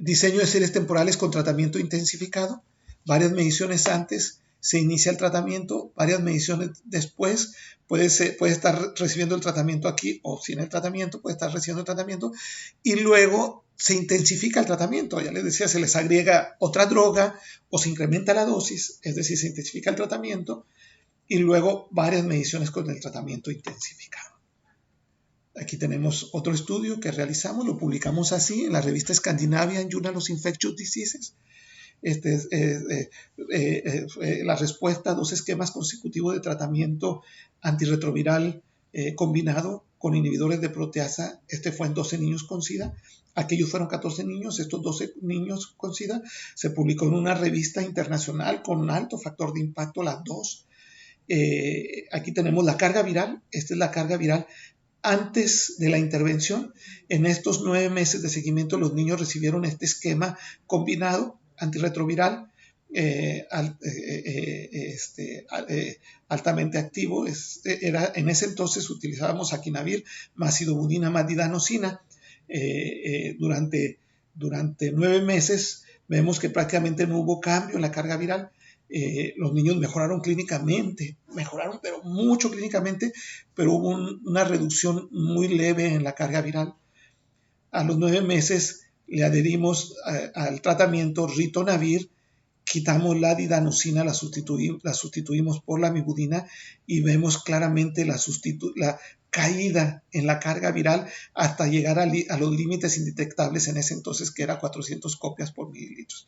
Diseño de series temporales con tratamiento intensificado. Varias mediciones antes se inicia el tratamiento, varias mediciones después puede estar recibiendo el tratamiento aquí o sin el tratamiento, puede estar recibiendo el tratamiento y luego se intensifica el tratamiento. Ya les decía, se les agrega otra droga o se incrementa la dosis, es decir, se intensifica el tratamiento y luego varias mediciones con el tratamiento intensificado. Aquí tenemos otro estudio que realizamos, lo publicamos así en la revista Scandinavian Journal of Infectious Diseases. La respuesta a 2 esquemas consecutivos de tratamiento antirretroviral combinado con inhibidores de proteasa. Fue en 12 niños con SIDA. Aquellos fueron 14 niños, estos 12 niños con SIDA. Se publicó en una revista internacional con un alto factor de impacto, las 2. Aquí tenemos la carga viral. Esta es la carga viral antes de la intervención. En estos 9 meses de seguimiento, los niños recibieron este esquema combinado antirretroviral altamente activo. En ese entonces utilizábamos Aquinavir más sidobudina más didanosina. Durante 9 meses vemos que prácticamente no hubo cambio en la carga viral. Los niños mejoraron clínicamente, pero mucho clínicamente, pero hubo una reducción muy leve en la carga viral. A los 9 meses le adherimos al tratamiento ritonavir, quitamos la didanosina, la sustituimos por la mibudina y vemos claramente la caída en la carga viral hasta llegar a los límites indetectables en ese entonces, que era 400 copias por mililitros.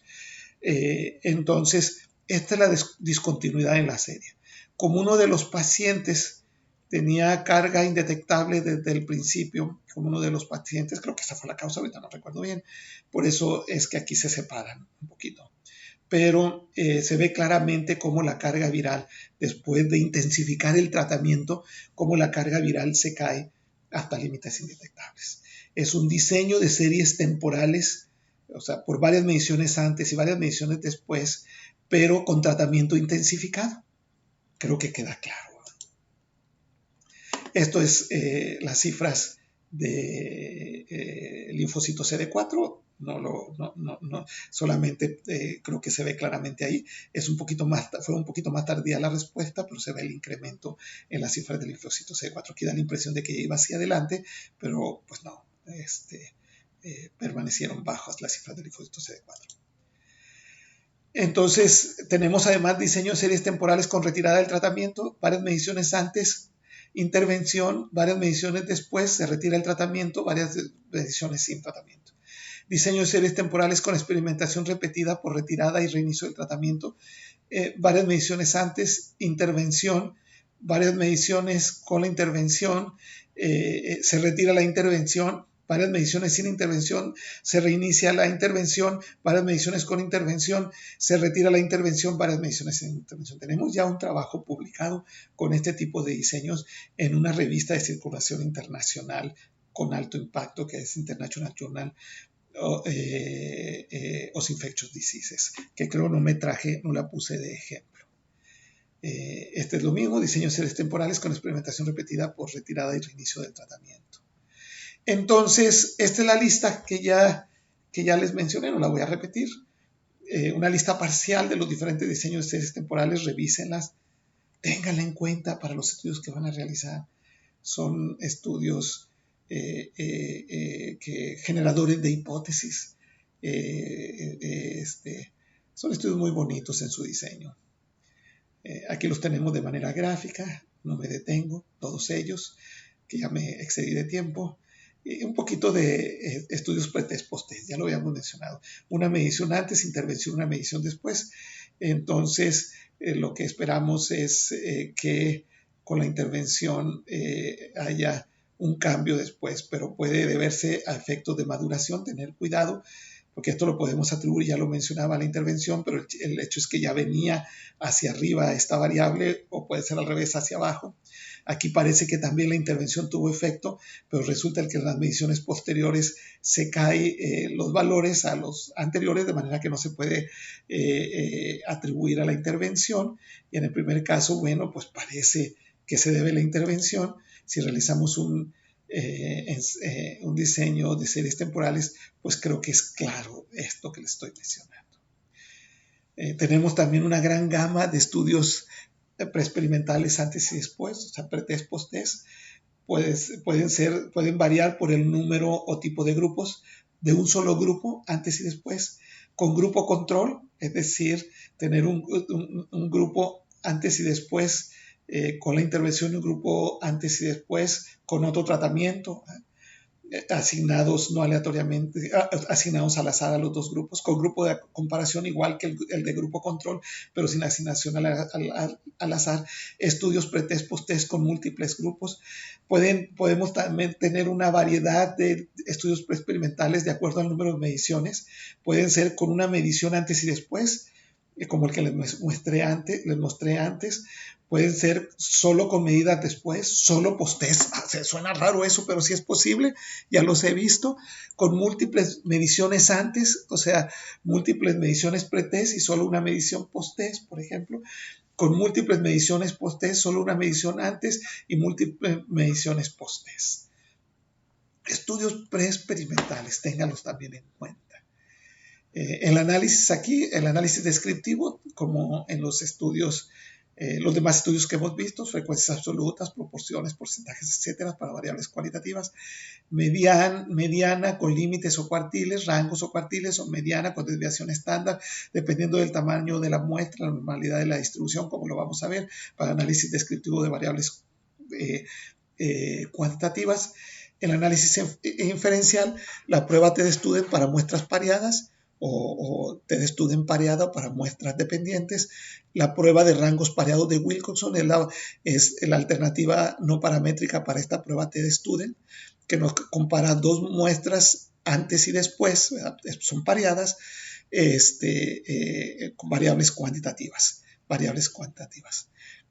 Entonces, esta es la discontinuidad en la serie. Como uno de los pacientes tenía carga indetectable desde el principio, como uno de los pacientes, creo que esa fue la causa, ahorita no recuerdo bien, por eso es que aquí se separan un poquito. Pero se ve claramente cómo la carga viral, después de intensificar el tratamiento, cómo la carga viral se cae hasta límites indetectables. Es un diseño de series temporales, o sea, por varias mediciones antes y varias mediciones después, pero con tratamiento intensificado. Creo que queda claro. Esto es las cifras linfocito CD4, solamente creo que se ve claramente ahí. Fue un poquito más tardía la respuesta, pero se ve el incremento en las cifras del linfocito CD4. Aquí da la impresión de que iba hacia adelante, pero pues no, permanecieron bajas las cifras del linfocito CD4. Entonces, tenemos además diseño de series temporales con retirada del tratamiento, varias mediciones antes, intervención, varias mediciones después, se retira el tratamiento, varias mediciones sin tratamiento. Diseño de series temporales con experimentación repetida por retirada y reinicio del tratamiento, varias mediciones antes, intervención, varias mediciones con la intervención, se retira la intervención, varias mediciones sin intervención, se reinicia la intervención, varias mediciones con intervención, se retira la intervención, varias mediciones sin intervención. Tenemos ya un trabajo publicado con este tipo de diseños en una revista de circulación internacional con alto impacto que es International Journal of Infectious Diseases, que creo no la puse de ejemplo. Este es lo mismo, diseño de series temporales con experimentación repetida por retirada y reinicio del tratamiento. Entonces, esta es la lista que ya les mencioné, no la voy a repetir. Una lista parcial de los diferentes diseños de series temporales, revísenlas, ténganla en cuenta para los estudios que van a realizar. Son estudios generadores de hipótesis. Son estudios muy bonitos en su diseño. Aquí los tenemos de manera gráfica, no me detengo, todos ellos, que ya me excedí de tiempo. Un poquito de estudios pretest post-test, ya lo habíamos mencionado. Una medición antes, intervención, una medición después. Entonces, lo que esperamos es que con la intervención haya un cambio después, pero puede deberse a efectos de maduración, tener cuidado, porque esto lo podemos atribuir, ya lo mencionaba, a la intervención, pero el hecho es que ya venía hacia arriba esta variable, o puede ser al revés, hacia abajo. Aquí parece que también la intervención tuvo efecto, pero resulta que en las mediciones posteriores se caen los valores a los anteriores, de manera que no se puede atribuir a la intervención. Y en el primer caso, bueno, pues parece que se debe a la intervención. Si realizamos un diseño de series temporales, pues creo que es claro esto que les estoy mencionando. Tenemos también una gran gama de estudios preexperimentales antes y después, o sea, pretest, post-test. Pueden variar por el número o tipo de grupos, de un solo grupo antes y después, con grupo control, es decir, tener un grupo antes y después con la intervención de un grupo antes y después con otro tratamiento, asignados no aleatoriamente, asignados al azar a los dos grupos, con grupo de comparación igual que el de grupo control, pero sin asignación al azar, estudios pretest, post-test con múltiples grupos. Podemos también tener una variedad de estudios preexperimentales de acuerdo al número de mediciones. Pueden ser con una medición antes y después, como el que les mostré antes. Pueden ser solo con medidas después, solo post-test. Suena raro eso, pero sí es posible, ya los he visto, con múltiples mediciones antes, o sea, múltiples mediciones pre-test y solo una medición post-test, por ejemplo, con múltiples mediciones post-test, solo una medición antes y múltiples mediciones post-test. Estudios preexperimentales, ténganlos también en cuenta. El análisis aquí, el análisis descriptivo, como en los estudios, los demás estudios que hemos visto, frecuencias absolutas, proporciones, porcentajes, etcétera, para variables cualitativas, mediana con límites o cuartiles, rangos o cuartiles, o mediana con desviación estándar, dependiendo del tamaño de la muestra, la normalidad de la distribución, como lo vamos a ver, para análisis descriptivo de variables cuantitativas. El análisis inferencial, la prueba T-de-Student para muestras pareadas, o T-de-Student pareada para muestras dependientes. La prueba de rangos pareados de Wilcoxon es la alternativa no paramétrica para esta prueba T-de-Student, que nos compara dos muestras antes y después, ¿verdad? Son pareadas, con variables cuantitativas.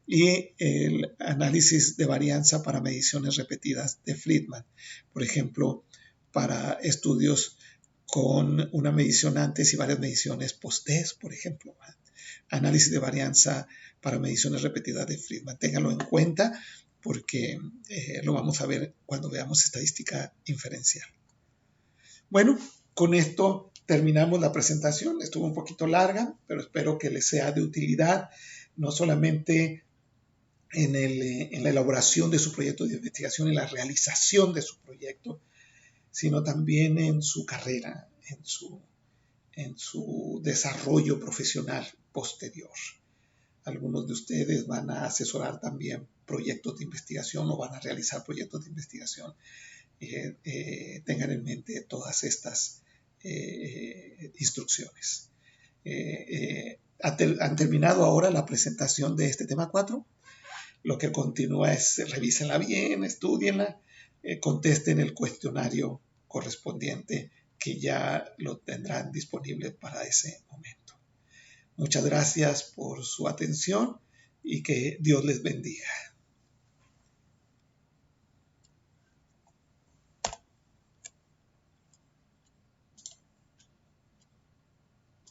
Y el análisis de varianza para mediciones repetidas de Friedman, por ejemplo, para estudios con una medición antes y varias mediciones post-test, por ejemplo. Análisis de varianza para mediciones repetidas de Friedman. Ténganlo en cuenta porque lo vamos a ver cuando veamos estadística inferencial. Bueno, con esto terminamos la presentación. Estuvo un poquito larga, pero espero que les sea de utilidad, no solamente en la elaboración de su proyecto de investigación, en la realización de su proyecto, sino también en su carrera, en su desarrollo profesional posterior. Algunos de ustedes van a asesorar también proyectos de investigación o van a realizar proyectos de investigación. Tengan en mente todas estas instrucciones. Han terminado ahora la presentación de este tema 4. Lo que continúa es revísenla bien, estudienla, contesten el cuestionario correspondiente que ya lo tendrán disponible para ese momento. Muchas gracias por su atención y que Dios les bendiga.